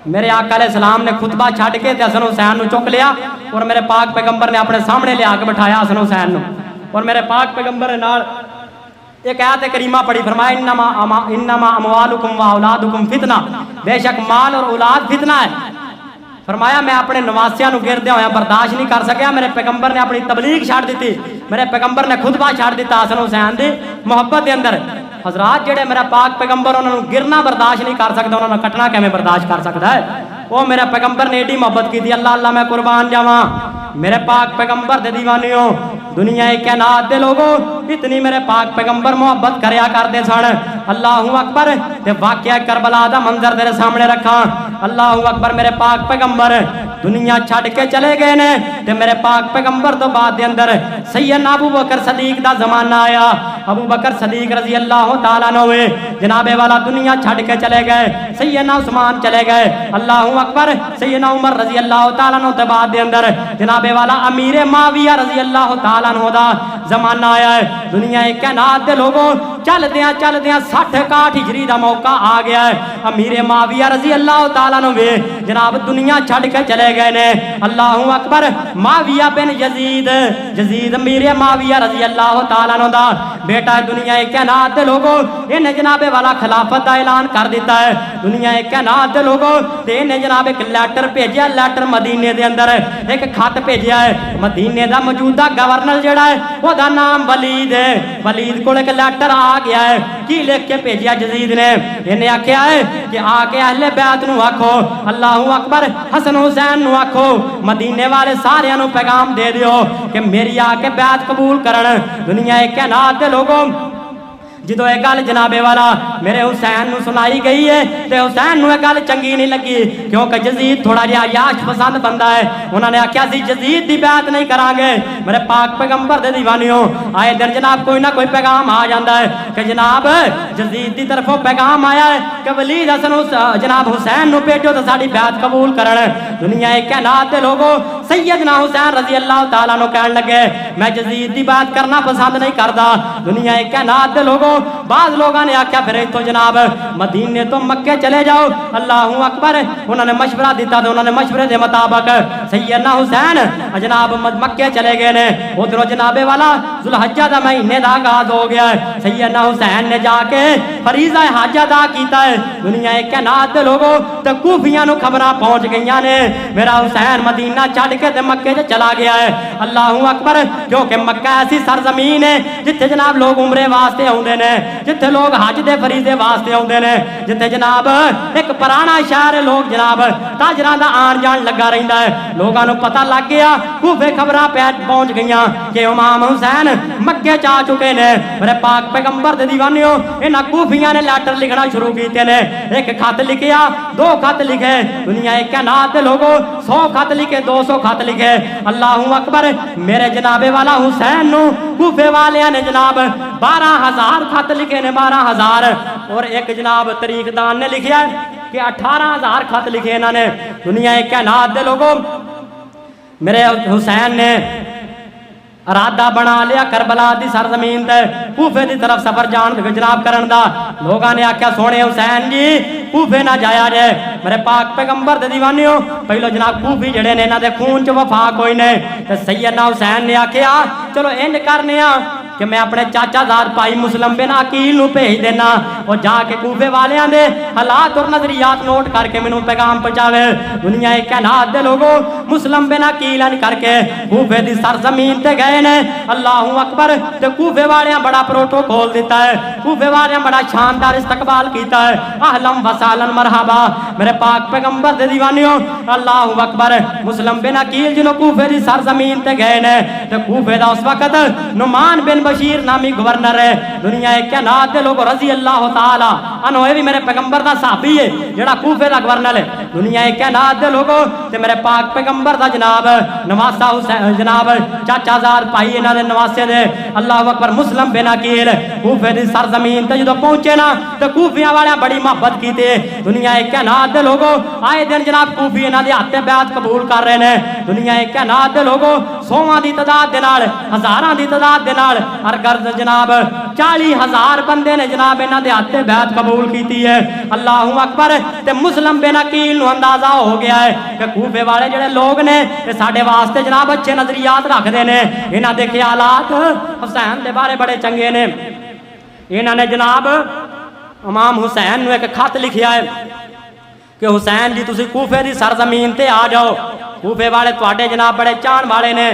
मेरे आका अलैहि सलाम ने खुतबा छड़ के हसन हुसैन को चुक लिया, और मेरे पाक पैगंबर ने अपने सामने लिया के बिठाया हसन हुसैन को। और मेरे पाक पैगंबर ने नाल एक आयत करीमा पढ़ी, फरमाया इन्नमा अमवालुकुम व औलादुकुम फितना, बेशक माल और औलाद फितना है। फरमाया मैं अपने नवासियां को गिरदे होया बर्दाश्त नहीं कर सकिया, मेरे पैगंबर ने अपनी तबलीग छड़ दी। मेरे पैगंबर ने खुतबा छड़ दिता हसन हुसैन दी मोहब्बत के अंदर। हजरात जेड़े मेरा पाक पैगंबर उन्होंने गिरना बर्दाश्त नहीं कर सकता, उन्होंने कटना कैसे बर्दाश्त कर सकता है? वो मेरे पैगंबर ने एडी मोहब्बत की थी, अल्लाह अल्लाह मैं कुर्बान जावा। मेरे पाक पैगंबर दे दीवानियों, दुनिया कायनात दे लोगों, इतनी मेरे पाक पैगंबर मोहब्बत करया करते सन। अल्लाहू अकबर। ते वाकया करबला दा मंजर तेरे सामने रखा। अल्लाहू अकबर। मेरे पाक पैगंबर दुनिया छड़ के चले गए ने, ते मेरे पाक पैगंबर तो बाद दे अंदर सैयदना अबू बकर सदीक दा जमाना आया। अबू बकर सदीक रजी अल्लाह तआला अन्हु जनाबे वाला दुनिया छड़ के चले गए। सैयदना उस्मान चले गए। अल्लाहू अकबर। सैयदना उमर रजी अल्लाह तआला अन्हु ते बाद दे अंदर जनाबे वाला अमीर माविया रजी अल्लाह तआला अन्हु दा जमाना आया है। दुनिया कायनात दे लोगों, चलदियां 60-61 हिजरी दा मौका आ गया है। अमीर माविया रजी अल्लाह तआला अन्हु वे जनाब दुनिया छड़ के चले गए ने। अल्लाहू अकबर। माविया बिन यजीद, यजीद अमीर माविया रजी अल्लाह तआला अन्हु दा बेटा दुनिया कायनात दे लोगों, इन्हें जनाबे वाला खिलाफत का ऐलान कर दिता है। दुनिया कायनात दे लोगों, ते इन्हें जनाब एक लैटर भेजा। लैटर मदीने दे अंदर एक खत भेजा है। मदीने का मौजूदा गवर्नर जेड़ा है ओदा नाम वलीद है। वलीद को एक लैटर आ गया है। की लिख के भेजा यजीद ने? इन्हें आख्या है कि आके अहले बैत नू आखो, अल्लाहू अकबर, हसन हुसैन नू आखो, मदीने वाले सारियां नू पैगाम दे दियो कि मेरी आके बैत कबूल करन। दुनिया कायनात दे लोगों, जो यह गल जनाबे वाला मेरे हुसैन नू सुनाई गई है, तो हुसैन नू गल चंगी नहीं लगी, क्योंकि यजीद थोड़ा जिहा याश पसंद बंदा है। उन्होंने आख्या सी यजीद की बैत नहीं करांगे। मेरे पाक पैगंबर दे दीवानियों, आए दिन जनाब कोई ना कोई पैगाम आ जाता है कि जनाब यजीद की तरफों पैगाम आया है कि वलीद हसन जनाब हुसैन नू भेजो तो साड़ी बैत कबूल करन। दुनिया कायनात दे लोगों, सैयदना हुसैन रजी अल्लाह तआला अन्हु कहन लगे मैं यजीद की बात करना पसंद नहीं करता। दुनिया कायनात दे लोगों, बाद लोगों ने आख्या फिर इतो जनाब मदीने तो मक्के चले जाओ। अल्लाहू अकबर। उन्होंने मशवरा दिता तो उन्होंने मशवरे के मुताबिक सैयदना हुसैन जनाब मक्के चले गए ने। उधरों जनाबे वाला जुल्हज्जा दा महीने दा आगाज हो गया है। सैयदना हुसैन ने जाके फरीजा हज अदा किया है। दुनिया एक नात दे लोगों तो कूफियां नु खबरां पहुंच गई ने मेरा हुसैन मदीना छड़ के ते मक्के च चला गया है। अल्लाहू अकबर। क्योंकि मक्का ऐसी सरजमीन है जिथे जनाब लोग उमरे वास्ते आउंदे ने, जिथे लोग हज दे फरीजे वास्ते आउंदे ने, जिथे जनाब एक पुराना शहर है, लोग जनाब ताजरां दा आन जान लगा रहिंदा है। लोगों को पता लग गया, कूफे खबरां पहुंच गई कि इमाम हुसैन मक्के च आ चुके ने। मेरे पाक पैगंबर दे दीवानियों इन्हां कूफियां ने लैटर लिखना शुरू कीते ने। एक खत लिखिया, 2 खत लिखे। दुनिया एक नात दे लोगों 100 खत लिखे, 200 खत लिखे। अल्लाहू अकबर। मेरे जनाबे वाला हुसैन नु कूफे वालिया ने जनाब 12,000 खत लिखे ने, 12,000। और एक जनाब तरीकदान ने लिखा कि 18,000 खत लिखे इन्होंने। दुनिया एक नात दे लोगों मेरे हुसैन ने इरादा बना लिया करबला दी सरजमीन ते कूफे की तरफ सफर जान जनाब करन दा। लोगों ने आख्या सोने हुसैन जी कूफे ना जाया जाए। मेरे पाक पैगंबर दे दीवानियों पहलो जनाब कूफी जड़े ने इन्हां दे खून च वफा कोई ने। ते सैयदना हुसैन ने आख्या चलो इंज करने कि मैं अपने चाचा ज़ाद भाई मुस्लिम बिन अकील नूं भेज देना, और जाके कूफे वालियां दे हालात और नजरियात नोट करके मैनू पैगाम पहुंचावे। दुनिया एक नात दे लोगों मुस्लिम बिन अकील करके कूफे दी सरजमीन ते गए ने। अल्लाहू अकबर। ते कूफे वालियां बड़ा प्रोटोकॉल दिता है, कूफे वालियां बड़ा शानदार इस्तकबाल किया है। अहलम वसालन मरहबा। मेरे पाक पैगंबर दे दीवानियों अल्लाहू अकबर। मुस्लिम बिन अकील जिन्हों कूफे दी सरजमीन ते गए ने। ते कूफे दा उस वक्त नुमान बिन बशीर नामी गवर्नर है। दुनिया एक नात दे लोग रजी अल्लाह ताला अनो ये भी मेरे पैगंबर दा साहबी है जेड़ा कूफे दा गवर्नर है। दुनिया एक नात दे लोगों ते मेरे पाक पैगंबर दा जनाब नवासा हुसैन जनाब चाचा ज़ाद भाई इन्हां दे नवासे दे अल्लाह अकबर मुस्लिम बिन अकील कूफे दी सरजमीन ते जदों पहुंचे ना ते कूफियां वाले बड़ी मोहब्बत कीती। दुनिया एक नात दे लोगों आए दिन जनाब कूफी इन्हां दे हत्थे बैत कबूल कर रहे ने। दुनिया एक नात दे लोगों 100 दी तादाद दे नाल, हज़ारां दी तादाद दे नाल हर गर्ज जनाब 40,000 बंदे ने जनाब इन्हां दे हत्थे बैत कबूल की है। अल्लाहू अकबर। ते मुस्लिम बिन अकील नूं अंदाजा हो गया है कि कूफे वाले जेड़े लोग ने ये साडे वास्ते जनाब अच्छे नजरियात रखते हैं। इन्हां दे ख्यालात हुसैन दे बारे बड़े चंगे ने। इन्हां ने जनाब इमाम हुसैन नूं एक खत लिखिया है कि हुसैन जी तुसीं कूफे दी सरजमीन ते आ जाओ। कूफे वाले तुहाडे जनाब बड़े चाहण वाले ने,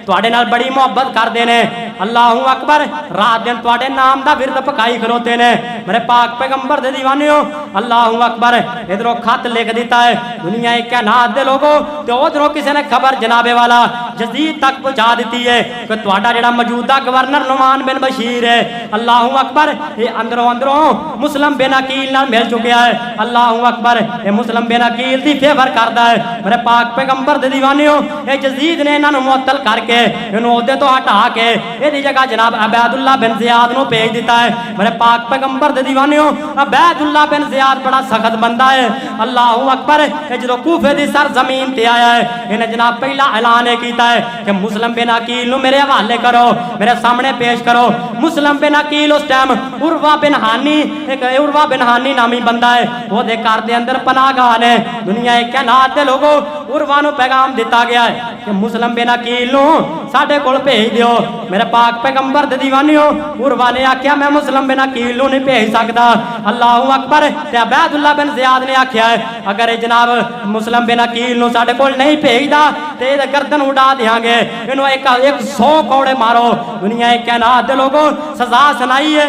तुहाडे नाल बड़ी मोहब्बत करते ने। अल्लाहू अकबर। रात दिन तुहाडे नाम दा विरद पकाई खलोते ने। मेरे पाक पैगंबर दे दीवानियों अल्लाहू अकबर। इधरों खत लिख दिता है दुनिया एक नात दे लोगों ते उधरों किसी ने खबर जनाबे वाला यजीद तक पहुंचा दी है कि तुहाडा जेड़ा मौजूदा गवर्नर नुमान बिन बशीर है अल्लाहू अकबर ये अंदरों अंदरों मुस्लिम बिन अकील नाल मिल चुका है। अल्लाहू अकबर। ये मुस्लिम बिन अकील दी फेवर करदा है। मेरे पाक पैगंबर दे दीवानियों ये यजीद ने इन्हां नूं मुअत्तल करके इन्हों ओहदे तो हटा के इहदी जगह जनाब अबैदुल्लाह बिन ज़ियाद नूं भेज दिता है। मेरे पाक पैगंबर दे दीवानियों अबैदुल्लाह बिन ज़ियाद बड़ा सख्त बंदा है। अल्लाहू अकबर। ये जो कूफे दी सरजमीन ते आया है इन्हें जनाब पहला ऐलान किया है कि मुस्लिम बिन अकील नूं मेरे हवाले करो, मेरे सामने पेश करो। मुस्लिम बिन अकील उस टाइम उर्वा बिन हानी एक उर्वा बिन हानी नामी बंदा है वो दे घर दे अंदर पनाहगाह ने। दुनिया एक नात दे लोगों उर्वा नूं पैगाम दिता गया है कि मुस्लिम बिन अकील नूं साडे कोल भेज दिओ। मेरे पाक पैगंबर दे दीवानियों उर्वा ने आख्या मैं मुस्लिम बिन अकील नूं नहीं भेज सकदा। अल्लाहू अकबर। ते अबैदुल्लाह बिन ज़ियाद ने आख्या है अगर ये जनाब मुस्लिम बिन अकील नूं साडे कोल नहीं भेजदा ते इहदी गर्दन उड़ा देंगे, इन्हों एक 100 कौड़े मारो। दुनिया एक नात दे लोगों सजा सुनाई है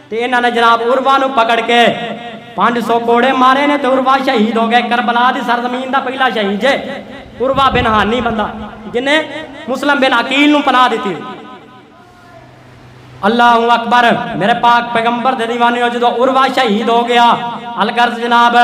ते इन्हां ने जनाब उर्वा नूं पकड़ के 500 कोड़े मारे ने तो उर्वा शहीद हो गए। करबला दी सरजमीन दा पहला शहीद जे उर्वा बिन हानी बंदा जिन्हें मुस्लिम बिन अकील नूं पनाह दी। अल्लाहू अकबर। मेरे पाक पैगंबर दे दीवानियों जो उर्वा शहीद हो गया अलगर्ज जनाब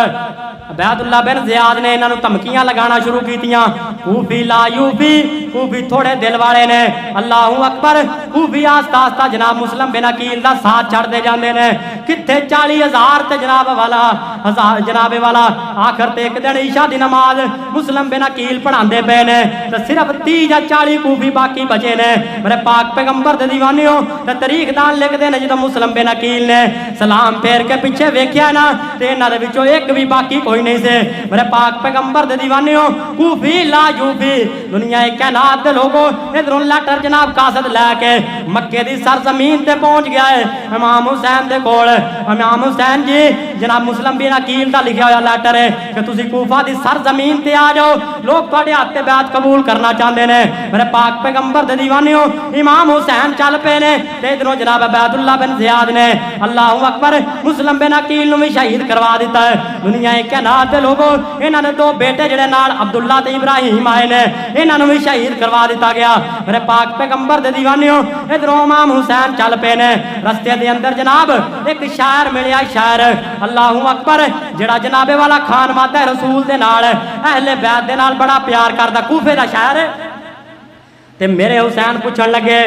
अबैदुल्लाह बिन ज़ियाद ने इन्हों धमकियां लगाना शुरू कीतियां। कूफी ला यूफी कूफी थोड़े दिल वाले ने। अल्लाहू अकबर। कूफी आस्ता आस्ता जनाब मुस्लिम बिन अकील का साथ छड़ते जाते हैं। किथे 40,000 ते जनाब वाला हजार जनाबे वाला आखिर ते एक दिन ईशा दी नमाज मुस्लिम बिन अकील पढ़ाते पे ने तो सिर्फ 30 या 40 कूफी बाकी बचे ने। मेरे पाक पैगंबर दे दीवानियों ते तारीखदान लिखते हैं जो मुस्लिम बिन अकील ने सलाम फेर के पिछे वेख्या ना तो इन्हां दे विचों एक भी बाकी कोई नहीं से। मेरे पाक पैगंबर दे दीवानियों कूफी ला यूफी दुनिया कायनात दे लोगों इधरों लैटर जनाब कासद लैके मक्के दी सरजमीन ते पहुंच गया है इमाम हुसैन दे कोल। इमाम हुसैन जी जनाब मुस्लिम बिन अकील दा लिखा हुआ लैटर है कि तुसी कूफा दी सरजमीन ते आ जाओ, लोग तुहाडे हत्थ ते बैत कबूल करना चाहते ने। मेरे पाक पैगंबर दे दीवानियों इमाम हुसैन चल पे ने ते इधरों जनाब अबैदुल्लाह बिन ज़ियाद ने अल्लाहु अकबर मुस्लिम बिन अकील नूं भी शहीद करवा दिता है। दुनिया कायनात दे लोगों इन्हां दे दो बेटे जिहड़े नाल अब्दुल्ला ते इब्राहिम आए ने इन्हां नूं भी शहीद करवा दिता गया। मेरे पाक पैगंबर दे दीवानियों इधरों इमाम हुसैन चल पे ने रस्ते दे अंदर जनाब एक शायर मिलिया शायर अल्लाहु अकबर जिहड़ा जनाबे वाला खान माता रसूल दे नाल अहले बैत दे नाल बड़ा प्यार करदा कूफे दा शायर ते मेरे हुसैन पूछण लगे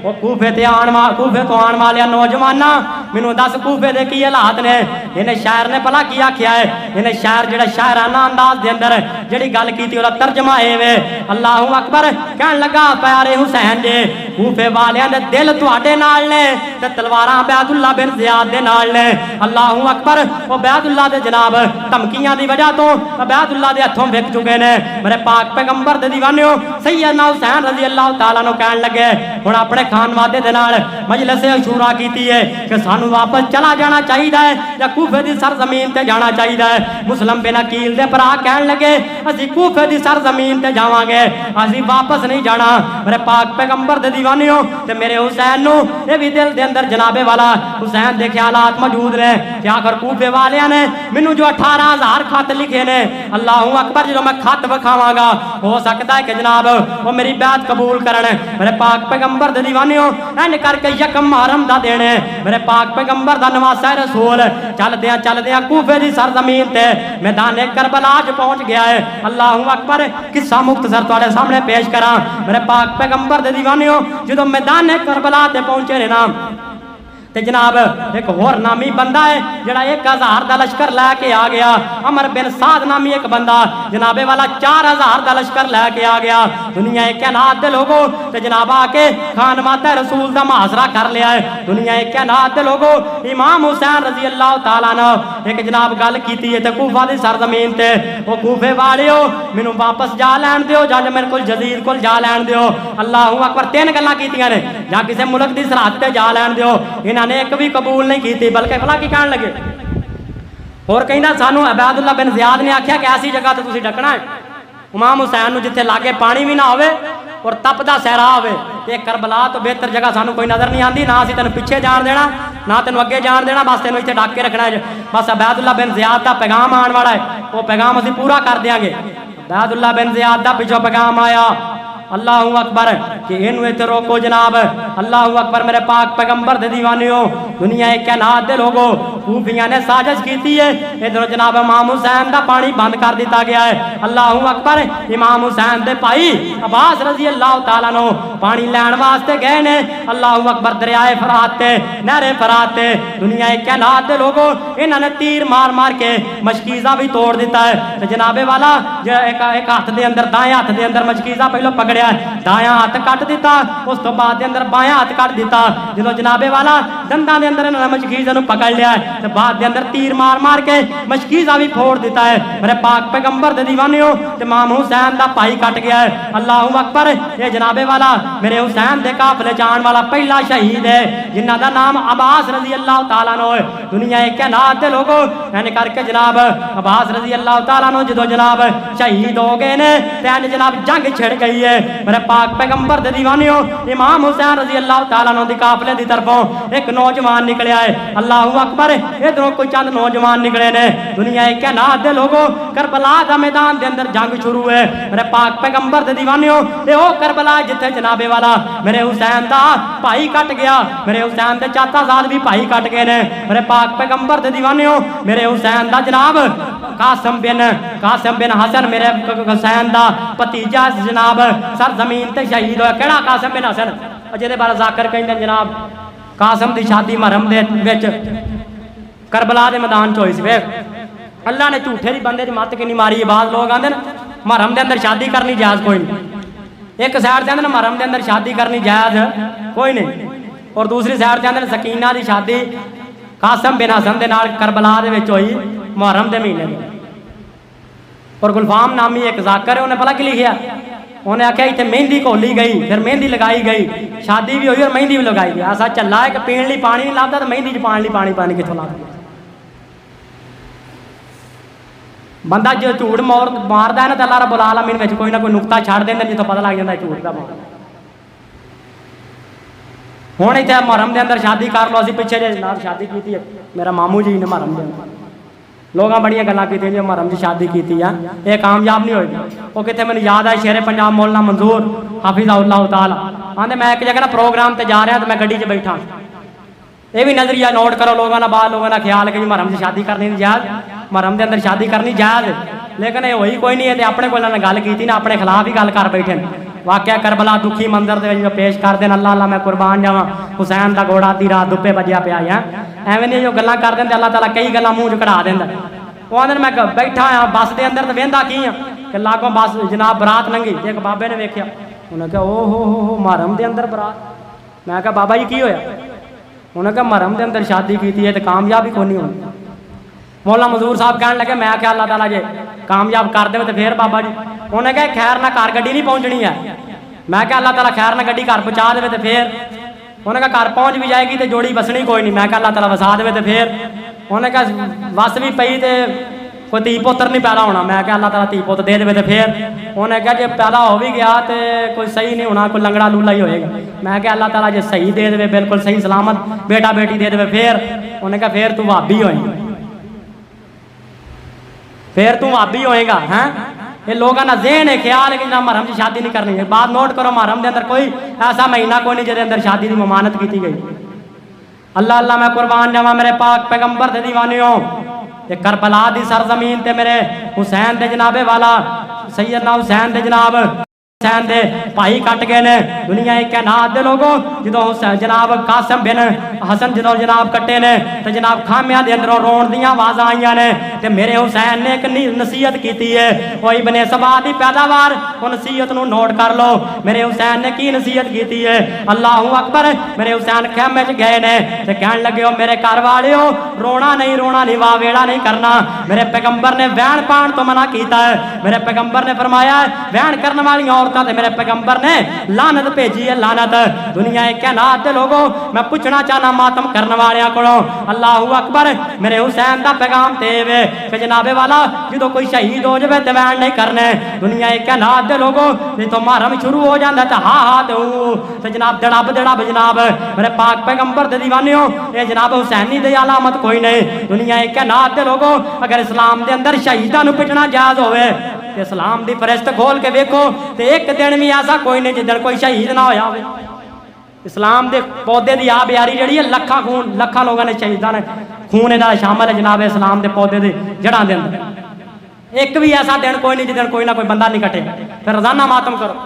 वो कूफे तो आने वाले नौजवाना मैनू दस कूफे दे की हालात ने। इन्हें शायर ने भला की आख्या है इन्हें शायर जो शायराना अंदाज के अंदर जी गल की तर्जमा है वे अल्लाहु अकबर कह लगा प्यारे हुसैन जे कूफे वालियां दे दिल तुहाडे नाल ने ते तलवारां अबैदुल्लाह बिन ज़ियाद दे नाल ने। अल्लाहु अकबर वो अबैदुल्लाह दे जनाब धमकियां दी वजह तो अबैदुल्लाह दे हथों विक चुके ने। मेरे पाक पैगंबर दे दीवानियों सैयदना हुसैन रज़ी अल्लाह तआला अन्हु कहन लगे हुण अपने खान वादे दे नाल मजलिस अशूरा कीती है कि सानू वापस चला जाना चाहिए है या कूफे दी सरजमीन ते जाना चाहिए है। मुस्लिम बिन अकील दे भरा कहन लगे असीं कूफे दी सरजमीन ते जावांगे असीं वापस नहीं जाना। मेरे पाक पैगंबर दे दीवानियों ते मेरे हुसैन नू ये भी दिल दे अंदर जनाबे वाला हुसैन दे ख्यालात मौजूद ने कि आखिर कूफे वालियां ने मैनू जो 18,000 खत लिखे ने अल्लाहु अकबर जो मैं खत विखावांगा हो सकता है कि जनाब वो मेरी बैत कबूल करन। मेरे पाक पैगंबर दे दीवानियों एन करके यकम मुहर्रम दा दिन मेरे पाक पैगंबर दा नवासा रसूल चलदियां कूफे दी सरजमीन ते मैदान करबला च पहुंच गया है। अल्लाहु अकबर किस्सा मुख्तसर तुहाडे सामने पेश करा। मेरे पाक पैगंबर दे दीवानियों जो मैदान करबला ते पहुंचे ने ना ते जनाब एक होर नामी बंदा है जड़ा 1,000 का लश्कर लैके आ गया। अमर बिन साद नामी एक बंदा जनाबे वाला 4,000 का लश्कर लैके आ गया। दुनिया कायनात दे लोगों ते जनाब आके खान माता रसूल दा मुहासरा कर लिया है। दुनिया कायनात दे लोगों इमाम हुसैन रज़ी अल्लाह तआला अन्हु एक जनाब गल कीती है ते कूफा दी सरजमीन ते ओ कूफे वालियो मैनू वापस जा लैन दिओ जां मेरे कोल जजीर कोल जा लैन दिओ। अल्लाहु अकबर 3 गल्लां कीतियां ने जां किसी मुल्क दी सरहद ते जा लैन दिओ ने एक भी कबूल नहीं की बल्कि भला की कहन लगे और कहना सानू अबैदुल्लाह बिन ज़ियाद ने आख्या कि ऐसी जगह तो तुसी डकना है इमाम हुसैन नू जिथे लागे पानी भी ना होवे और तपदा सहरा होवे ते करबला तो बेहतर जगह सानू कोई नजर नहीं आती ना असीं तैनूं पिछे जान देना ना तेन अगे जान देना बस तेन इतने डक के रखना है। बस अबैदुल्लाह बिन ज़ियाद का पैगाम आने वाला है वो पैगाम असीं पूरा कर देंगे। अबैदुल्लाह बिन ज़ियाद का पिछों पैगाम आया अल्लाहु अकबर कि इनू इत्थे रोको जनाब। अल्लाहु अकबर मेरे पाक पैगंबर दे दीवानियों दुनिया कायनात दे लोगों कूफियां ने साजिश की है इधर जनाब इमाम हुसैन का पानी बंद कर दिता गया है। अल्लाहु अकबर इमाम हुसैन दे भाई अब्बास रज़ी अल्लाह तआला अन्हु पानी लैण वास्ते गए ने। अल्लाहु अकबर दरियाए फरात ते नहरे फरात ते दुनिया कायनात दे लोगों इन्हां ने तीर मार मार के मशकीज़ा भी तोड़ दिता है। ते जनाबे वाला एक हाथ दे अंदर दाएं हाथ दे अंदर मशकीज़ा पहले पकड़िया दाया हाथ कट दिता उस तो बाद दे अंदर बाया हाथ कट दिता जो जनाबे वाला दंदा दे अंदर मशकीज़ा नूं पकड़ लिया ते बाद दे अंदर तीर मार मार के मशकीज़ा भी फोड़ दिता है। मेरे पाक पैगंबर दे दीवानियों ते इमाम हुसैन दा भाई कट गया है। अल्लाहु अकबर ये जनाबे वाला मेरे हुसैन दे काफले जान वाला पहला शहीद है जिन्हां दा नाम अब्बास रज़ी अल्लाह तआला अन्हु है। दुनिया कायनात दे लोगों ऐन करके जनाब अब्बास रज़ी अल्लाह तआला अन्हु जो जनाब शहीद हो गए ने ते जनाब जंग छिड़ गई है। मेरे पाक पैगंबर दे दीवानियों इमाम हुसैन रज़ी अल्लाह तआला अन्हु दी काफले दी तरफों एक नौजवान निकलिया है। अल्लाहु अकबर इधरों कोई चंद नौजवान निकले ने। दुनिया कायनात दे लोगों करबला दा मैदान दे अंदर जंग शुरू है। मेरे पाक पैगंबर दे दीवानियों ये ओ करबला जिथे जनाबे वाला मेरे हुसैन दा भाई कट गया मेरे हुसैन दे चाचाजाद भी भाई कट गए ने। मेरे पाक पैगंबर दे दीवानियों मेरे हुसैन दा जनाब कासिम बिन हसन मेरे हुसैन दा भतीजा जनाब सरजमीन ते शहीद होया। केड़ा कासिम बिन हसन जिहदे बारे जाकर कहंदे जनाब कासिम दी शादी मुहर्रम दे विच करबला के मैदान च होई सी। वेख अल्लाह ने झूठे की बंदे की मत किन्नी मारी है। बाद लोग आते महरम के अंदर शादी करनी जायज़ कोई नहीं। एक साइड से आते महरम के अंदर शादी करनी जायज़ कोई नहीं, और दूसरी साइड से आते सकीना की शादी कासम बिन हसन के नाल करबला दे विच होई मुहर्रम के महीने में। और गुलफाम नामी एक जाकर है, उन्हें पता कि लिखिया, उन्हें आख्या इतने मेहंदी घोली गई, फिर मेहंदी लगाई गई, शादी भी हुई और मेहंदी भी लगाई गई। ऐसा चला है कि पीने लिए पानी नहीं लाता तो मेहंदी च पाने लिए पानी कितों ला। बंदा जो झूठ मारता है ना तो अल्लाह रब्बुल आलमीन में कोई ना कोई नुकता छड़ देंगे जितों पता लग जाता झूठ का मार। हुण इत्थे मुहर्रम के अंदर शादी कर लो। असीं पिछे जे जनाब शादी की है, मेरा मामू जी ने मुहर्रम के अंदर लोगों बड़िया गल्लां कीतियां जो मुहर्रम की शादी की है, ये कामयाब नहीं होगी। वो कितने मैंने याद है शेरे पंजाब मौलाना मंजूर हाफिज़हुल्लाह ताला आंदे मैं एक जगह ना प्रोग्राम ते जा रहा तो मैं गड्डी च बैठा। ये भी नजरिया नोट करो लोगों का, बाद लोगों का ख्याल कि मुहर्रम की शादी करनी नहीं जायज़, मुहर्रम के अंदर शादी करनी जायज़, लेकिन ये वही कोई नहीं है। तो अपने को गल की ना अपने खिलाफ ही गल कर बैठे। वाकया करबला दुखी मंजर जो पेश कर दें, अल्लाह अल्लाह मैं कुरबान जावा, हुसैन का घोड़ा अद्धी रात दुपे बजिया पिया है। एवं नहीं जो गल्लां कर दें अल्लाह ताला कई गल्लां मूँह च कढ़ा देंदा। वो आंदे मैं बैठा हाँ बस के अंदर तो वेंदा की हाँ कि लागों बस जनाब बरात लंघी, एक बाबे ने वेख्या, उन्हें कहा ओ हो मुहर्रम के अंदर बरात। मैं कहा बाबा जी की होया? उन्हें कहा मुहर्रम के अंदर शादी की थी, तो कामयाब ही कोई नहीं होनी। मौला मजूर साहब कहने लगे मैं क्या अल्लाह ताला जे कामयाब कर दे तो फिर बाबा जी। उन्हें कहा खैर ना घर गड्डी नहीं पहुँचनी है। मैं क्या अल्लाह ताला खैर ना गड्डी घर पहुँचा दे तो फिर। उन्हें कहा घर पहुँच भी जाएगी तो जोड़ी बसनी कोई नहीं। मैं क्या अल्लाह ताला वसा दे तो फिर। उन्हें कहा वस भी पई तो कोई धी पुत्र नहीं पैदा होना। मैं क्या अल्लाह ताला धी पुत्र दे दे तो फिर। उन्हें कहा जो पैदा हो भी गया तो कोई सही नहीं होना, कोई लंगड़ा लूला ही होएगा। मैं क्या अल्लाह ताला जो सही दे दे बिल्कुल सही सलामत बेटा बेटी दे दे फिर। उन्हें कहा फिर तू भाभी होएगी, फिर तू भाभी होएगा। हैं ये लोगों का ज़हन है ख्याल है कि जनाब मुहर्रम की शादी नहीं करनी है। बात नोट करो, मुहर्रम के अंदर कोई ऐसा महीना कोई नहीं जिसके अंदर शादी की ममानत की गई। अल्लाह अल्लाह मैं कुर्बान जावा मेरे पाक पैगंबर दे दीवानियों। ये करबला दी सरजमीन ते मेरे हुसैन दे जनाबे वाला सैयदना हुसैन दे जनाब हुसैन दे भाई कट गए ने। दुनिया एक कैनात दे लोगों जो जनाब कासम बिन हसन जो जनाब कट्टे ने तो जनाब खामिया के अंदरों रोन दियाँ आवाज़ा आईया ने। तो मेरे हुसैन ने एक नसीहत की है, वही बने सबा की पैदावार, वो नसीहत को नोट कर लो। मेरे हुसैन ने की नसीहत की है, अल्लाह अकबर। मेरे हुसैन खेमे च गए ने तो कह लगे हो मेरे घर वाले हो रोना नहीं वाह वेड़ा नहीं करना। मेरे पैगंबर ने वहन पान तो मना किया है। मेरे पैगंबर ने फरमाया वहन करने वाली औरतां ते मेरे पैगंबर ने लानत भेजी है, लानत। दुनिया एक कैनात दे लोगों मैं पूछना चाहना मातम करने वाले को, अल्लाह अकबर। मेरे हुसैन का पैगाम देवे कि जनाबे वाला जो कोई शहीद हो जाए तो वहन नहीं करने। दुनिया एक कैनात दे लोगों जो मुहर्रम शुरू हो जाता तो हा तो जनाब दड़ब जनाब मेरे पाक पैगंबर दे दीवानियों ये जनाब हुसैनी दी अलामत कोई नहीं। दुनिया एक कैनात दे लोगों अगर इस्लाम के अंदर शहीदां नूं पिटना जायज़ होवे तो इस्लाम की फरिश्त खोल के वेखो तो एक दिन भी ऐसा कोई नहीं जिस दिन कोई शहीद ना होया होवे। इस्लाम के पौधे की आ बियारी जी है लखा खून लखा लोगों ने शहीदा ने खून इहदा शामिल है जनाब इस्लाम के पौधे के जड़ां दे अंदर। एक भी ऐसा दिन कोई नहीं जिस दिन कोई ना कोई बंदा नहीं कटे। फिर रोजाना मातम करो।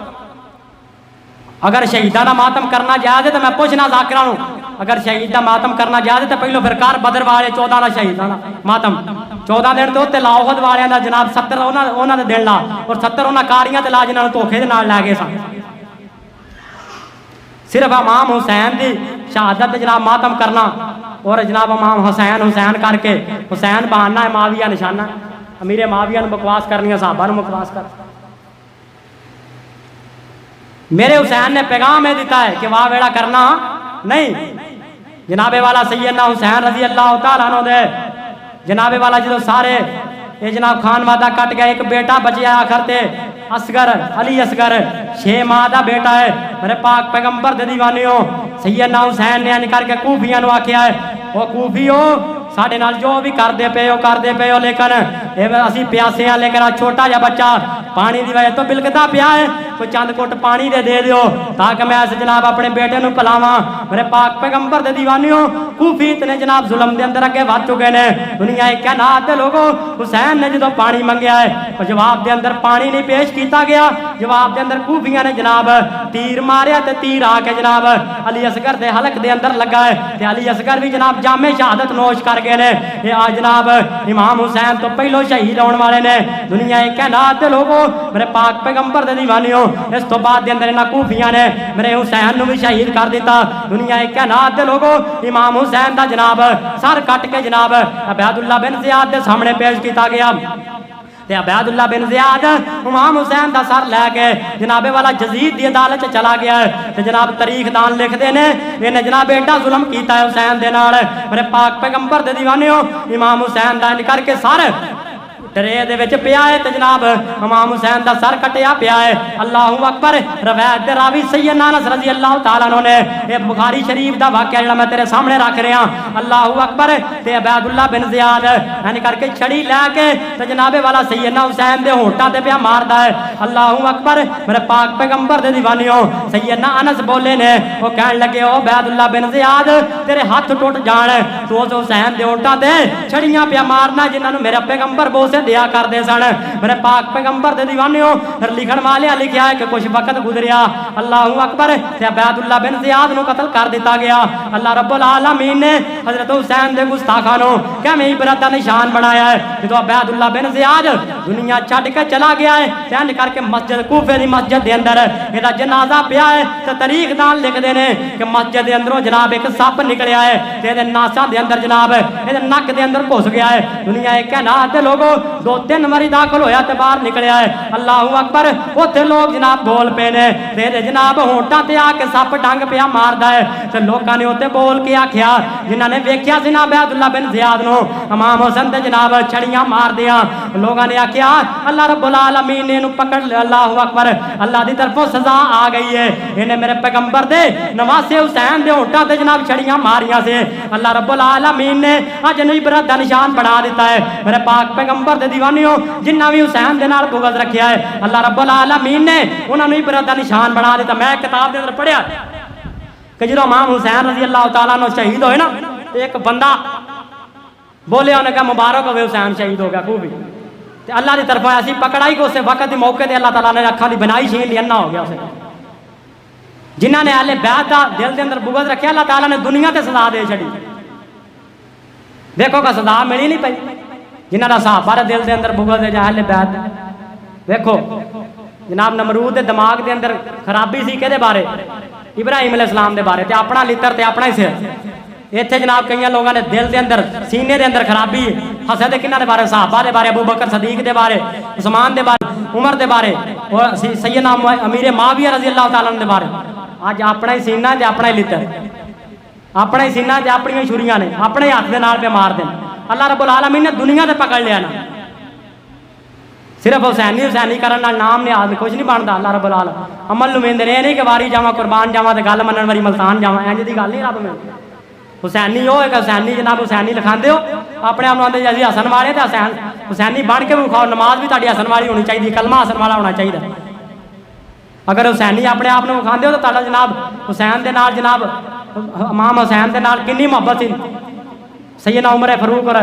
अगर शहीदा का मातम करना जायज़ है तो मैं पूछना जाकिरां नूं अगर शहीद का मातम करना जायज़ है तो पहलो फिर कर बदर वाले 14 का शहीदा मातम 14 दिन तो उत्ते लाहौद वाले का जनाब 70 उन्होंने दिन ला और 70 उन्होंने कारियां ते ला जिन्होंने धोखे दे नाल लै गए सन। सिर्फ इमाम हुसैन की शहादत जनाब मातम करना और जनाब इमाम हुसैन करके हुसैन बहाना है माविया निशाना। अमीर माविया बकवास करनी साहबा बकवास कर। मेरे हुसैन ने पैगाम यह दिता है कि वाह वेड़ा करना नहीं। जनाबे वाला सैयदना हुसैन रजी अल्लाह तआला अन्हु दे जनाबे वाला जो सारे ये जनाब खान वादा कट गया एक बेटा बचिया आखिर ते असगर अली असगर 6 माह का बेटा है। मेरे पाक पैगंबर दे दीवानियों सैयदना हुसैन ने करके कूफियां नूं आख्या है वो कूफियो साढ़े नाल जो भी करते पे हो लेकिन असी प्यासे हैं लेकिन छोटा जा बच्चा पानी की वजह तो बिलकता पिया है कोई चंद घुट पानी दे दियो ताकि मैं इस जनाब अपने बेटे नूं पिलावां। मेरे पाक पैगंबर दे दीवानियों कूफी इतने जनाब जुल्म के अंदर अगे वध चुके ने। दुनिया कायनात दे लोगों, हुसैन ने जो पानी मंगया है और जवाब के अंदर पानी नहीं पेश किया गया, जवाब के अंदर कूफिया ने जनाब तीर मारिया ते तीर आके जनाब अली असगर के हलक के अंदर लगा है ते अली असगर भी जनाब जामे शहादत नोश कर गए ने। ये आज जनाब इमाम हुसैन तो पहलो शहीद होने वाले ने। दुनिया कायनात दे लोगों, मेरे पाक पैगंबर दे दीवानियों, इस तो बाद दे अंदर इन्हां कूफिया ने मेरे हुसैन भी शहीद कर दिता। दुनिया कायनात दे लोगों, इमाम हुसैन का जनाब सर कट के जनाब अबैदुल्ला बिन ज़ियाद के सामने पेश किया गया। अबैदुल्ला बिन ज़ियाद इमाम हुसैन का सर लैके जनाबे वाला यजीद की अदालत चला गया है। तो जनाब तारीख दान लिखते ने इन्हें जनाब एडा जुल्म किया है हुसैन दे नाल। मेरे पाक पैगंबर दे दीवानियों, इमाम हुसैन का करके सर ट्रे दे विच पिया है ते जनाब इमाम हुसैन का सर कटिया पिया है। अल्लाहु अकबर। रवायत दे रावी सैयदना अनस रज़ी अल्लाह तआला अन्हु ने ये बुखारी शरीफ दा वाकया जेड़ा मैं तेरे सामने रख रहा, अल्लाहु अकबर। ते अबैदुल्ला बिन ज़ियाद यानी करके छड़ी लैके ते जनाबे वाला सैयदना हुसैन दे होंठा ते पिया मारदा है। अल्लाहु अकबर। मेरे पाक पैगंबर दे दीवानियों, सैयदना अनस बोले ने, वो कहन लगे ओ अबैदुल्ला बिन ज़ियाद तेरे हाथ टुट जाण, तू उस हुसैन दे होंठा ते छड़ियां पिया मारना जिन्हां नूं मेरा पैगंबर बोल दिया करते सन। मेरे पाक पैगंबर दे दीवानियों, लिखण वाले लिखा है कि कुछ वक्त गुजरिया, अल्लाहु अकबर, अबैदुल्ला बिन ज़ियाद नूं कत्ल कर दिता गया। अल्लाह रब्बुल आलमीन ने हजरत हुसैन दे गुस्ताखां नूं किवें इबरत दा निशान बनाया है। जो अबैदुल्ला बिन ज़ियाद दुनिया छड्ड के चला गया है, तैन करके मस्जिद कूफे दी मस्जिद दे अंदर इहदा जनाजा पिया है। ते तारीख दान लिखदे ने कि मस्जिद दे अंदरों जनाब एक सप निकलिया है ते इहदे नासां दे अंदर जनाब इहदे नक दे अंदर घुस गया है। दुनिया कायनात दे लोगों, 2-3 बारी दाखिल होया ते बाहर निकलिया है। अल्लाहु अकबर। उत्थे लोग जनाब बोल पे ने ते जनाब होंठा ते आके सप डंग पिया मारदा है। ते लोकां ने उत्ते बोल के आख्या, जिन्हां ने वेख्या सी ना अबैदुल्ला बिन ज़ियाद नूं इमाम हुसैन ते जनाब छड़ियां मार दियां, लोगां ने आख्या अल्लाह रब्बुल आलमीन ने इहनूं पकड़ लिया। अल्लाहु अकबर। अल्लाह दी तरफों सजा आ गई है। इन्हें मेरे पैगंबर दे नवासे हुसैन दे होंठा ते जनाब छड़ियां मारियां से। अल्लाह रब्बुल आलमीन ने अज इबरत दा निशान बना दिता है। मेरे पाक पैगंबर दे दीवानियों, जिन्ना भी हुसैन दे नाल बुग़्ज़ रखिया है, अल्लाह रब्बुल आलमीन ने उन्होंने इबरत दा निशान बना दिता। मैं किताब के अंदर पढ़िया कि जो इमाम हुसैन रज़ी अल्लाह तआला अन्हु शहीद होए ना, एक बंदा बोले, उन्हें कहा मुबारक हो हुसैन शहीद हो गया खूब ही। तो अल्लाह की तरफ ऐसी पकड़ाई को उस वक्त मौके पर अल्लाह तआला ने अखा की बनाई छीन ली, अन्ना हो गया उसे। जिन्होंने अहले बैत का दिल के अंदर बुग़्ज़ रखिया, अल्लाह तआला ने दुनिया से सजा दे छड़ी। देखो का सजा मिली नहीं पई जिन्हों का सहाबा दे दिल के अंदर बुग़्ज़ है अहले बैत। देखो जनाब नमरूद के दिमाग के अंदर खराबी सी किहदे बारे, इब्राहिम अलैहिस्सलाम के बारे, ते अपना लित्र ते अपना ही सिर। इत्थे जनाब कई लोगों ने दिल के अंदर सीने के अंदर खराबी हसद किन्हां दे बारे, सहाबा के बारे, अबू बकर सदीक के बारे, उस्मान के बारे, उमर के बारे और सैयदना अमीर मुआविया रज़ी अल्लाह तआला अन्हु के बारे। अज अपना ही सीना ते अपना ही लित्र, अपना ही सीना ते अपनी छुरियां ने, अपने ही हाथ के नाल पे मार दें। अल्लाह रब्बुल आलमीन ने दुनिया से पकड़ लिया ना, सिर्फ हुसैनी हुसैनी करन नाल नाम ने आदमी कुछ नहीं बनता। अल्लाह रब्बुल आलमीन अमल नूं वेंदे ने, नहीं कि वारी जावां कुरबान जावां ते गल मनण वारी मल्तान जावां, इंज दी गल नहीं रब में। हुसैनी हो एक हुसैनी जनाब हुसैनी लिखांदे हो, अपने आप आंदे जी हसन वाले ते हुसैन हुसैनी बन के विखाओ। नमाज भी तुहाडी हसन वाली होनी चाहिए, कलमा हसन वाला होना चाहिए। अगर हुसैनी अपने आप को विखांदे हो तो तुहाडा जनाब हुसैन दे नाल जनाब इमाम हुसैन दे नाल कितनी मोहब्बत सी। सैयदना उमर फारूक और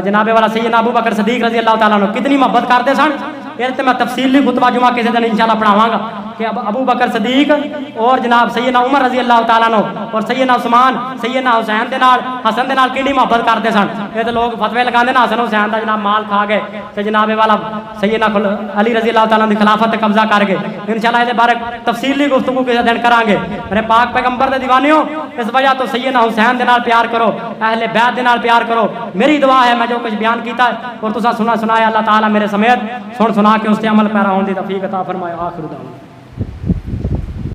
जनाबे वाला सैयदना अबू बकर सदीक रज़ी अल्लाह तआला अन्हु कितनी मोहब्बत करते सन। ये तो मैं तफसीली खुतबा जुमा किसी दिन इंशाअल्लाह पढ़ावांगा कि अबू बकर सदीक और जनाब सैयदना उमर रज़ी अल्लाह तआला अन्हु और सैयदना उस्मान सैयदना हुसैन के नाल हसन के नाल कितनी मोहब्बत करते सन। ये तो लोग फतवे लगाते ना हसन हुसैन का जनाब माल खा गए तो जनाबे वाला सैयदना अली रज़ी अल्लाह तआला की खिलाफत कब्जा कर गए। इंशाअल्लाह इहदे बारे तफसीली गुफ्तगू किसी दिन करांगे। मेरे पाक पैगंबर दे दीवानियों, इस वजह तो सैयदना हुसैन के नाल प्यार करो, अहले बैत के नाल प्यार करो। मेरी दुआ है मैं जो कुछ बयान किया और तुसा सुनाया, अल्लाह ताला मेरे समेत सुन सुना के उससे अमल पैरा होने की तौफीक अता फरमाए। आखिर दावा।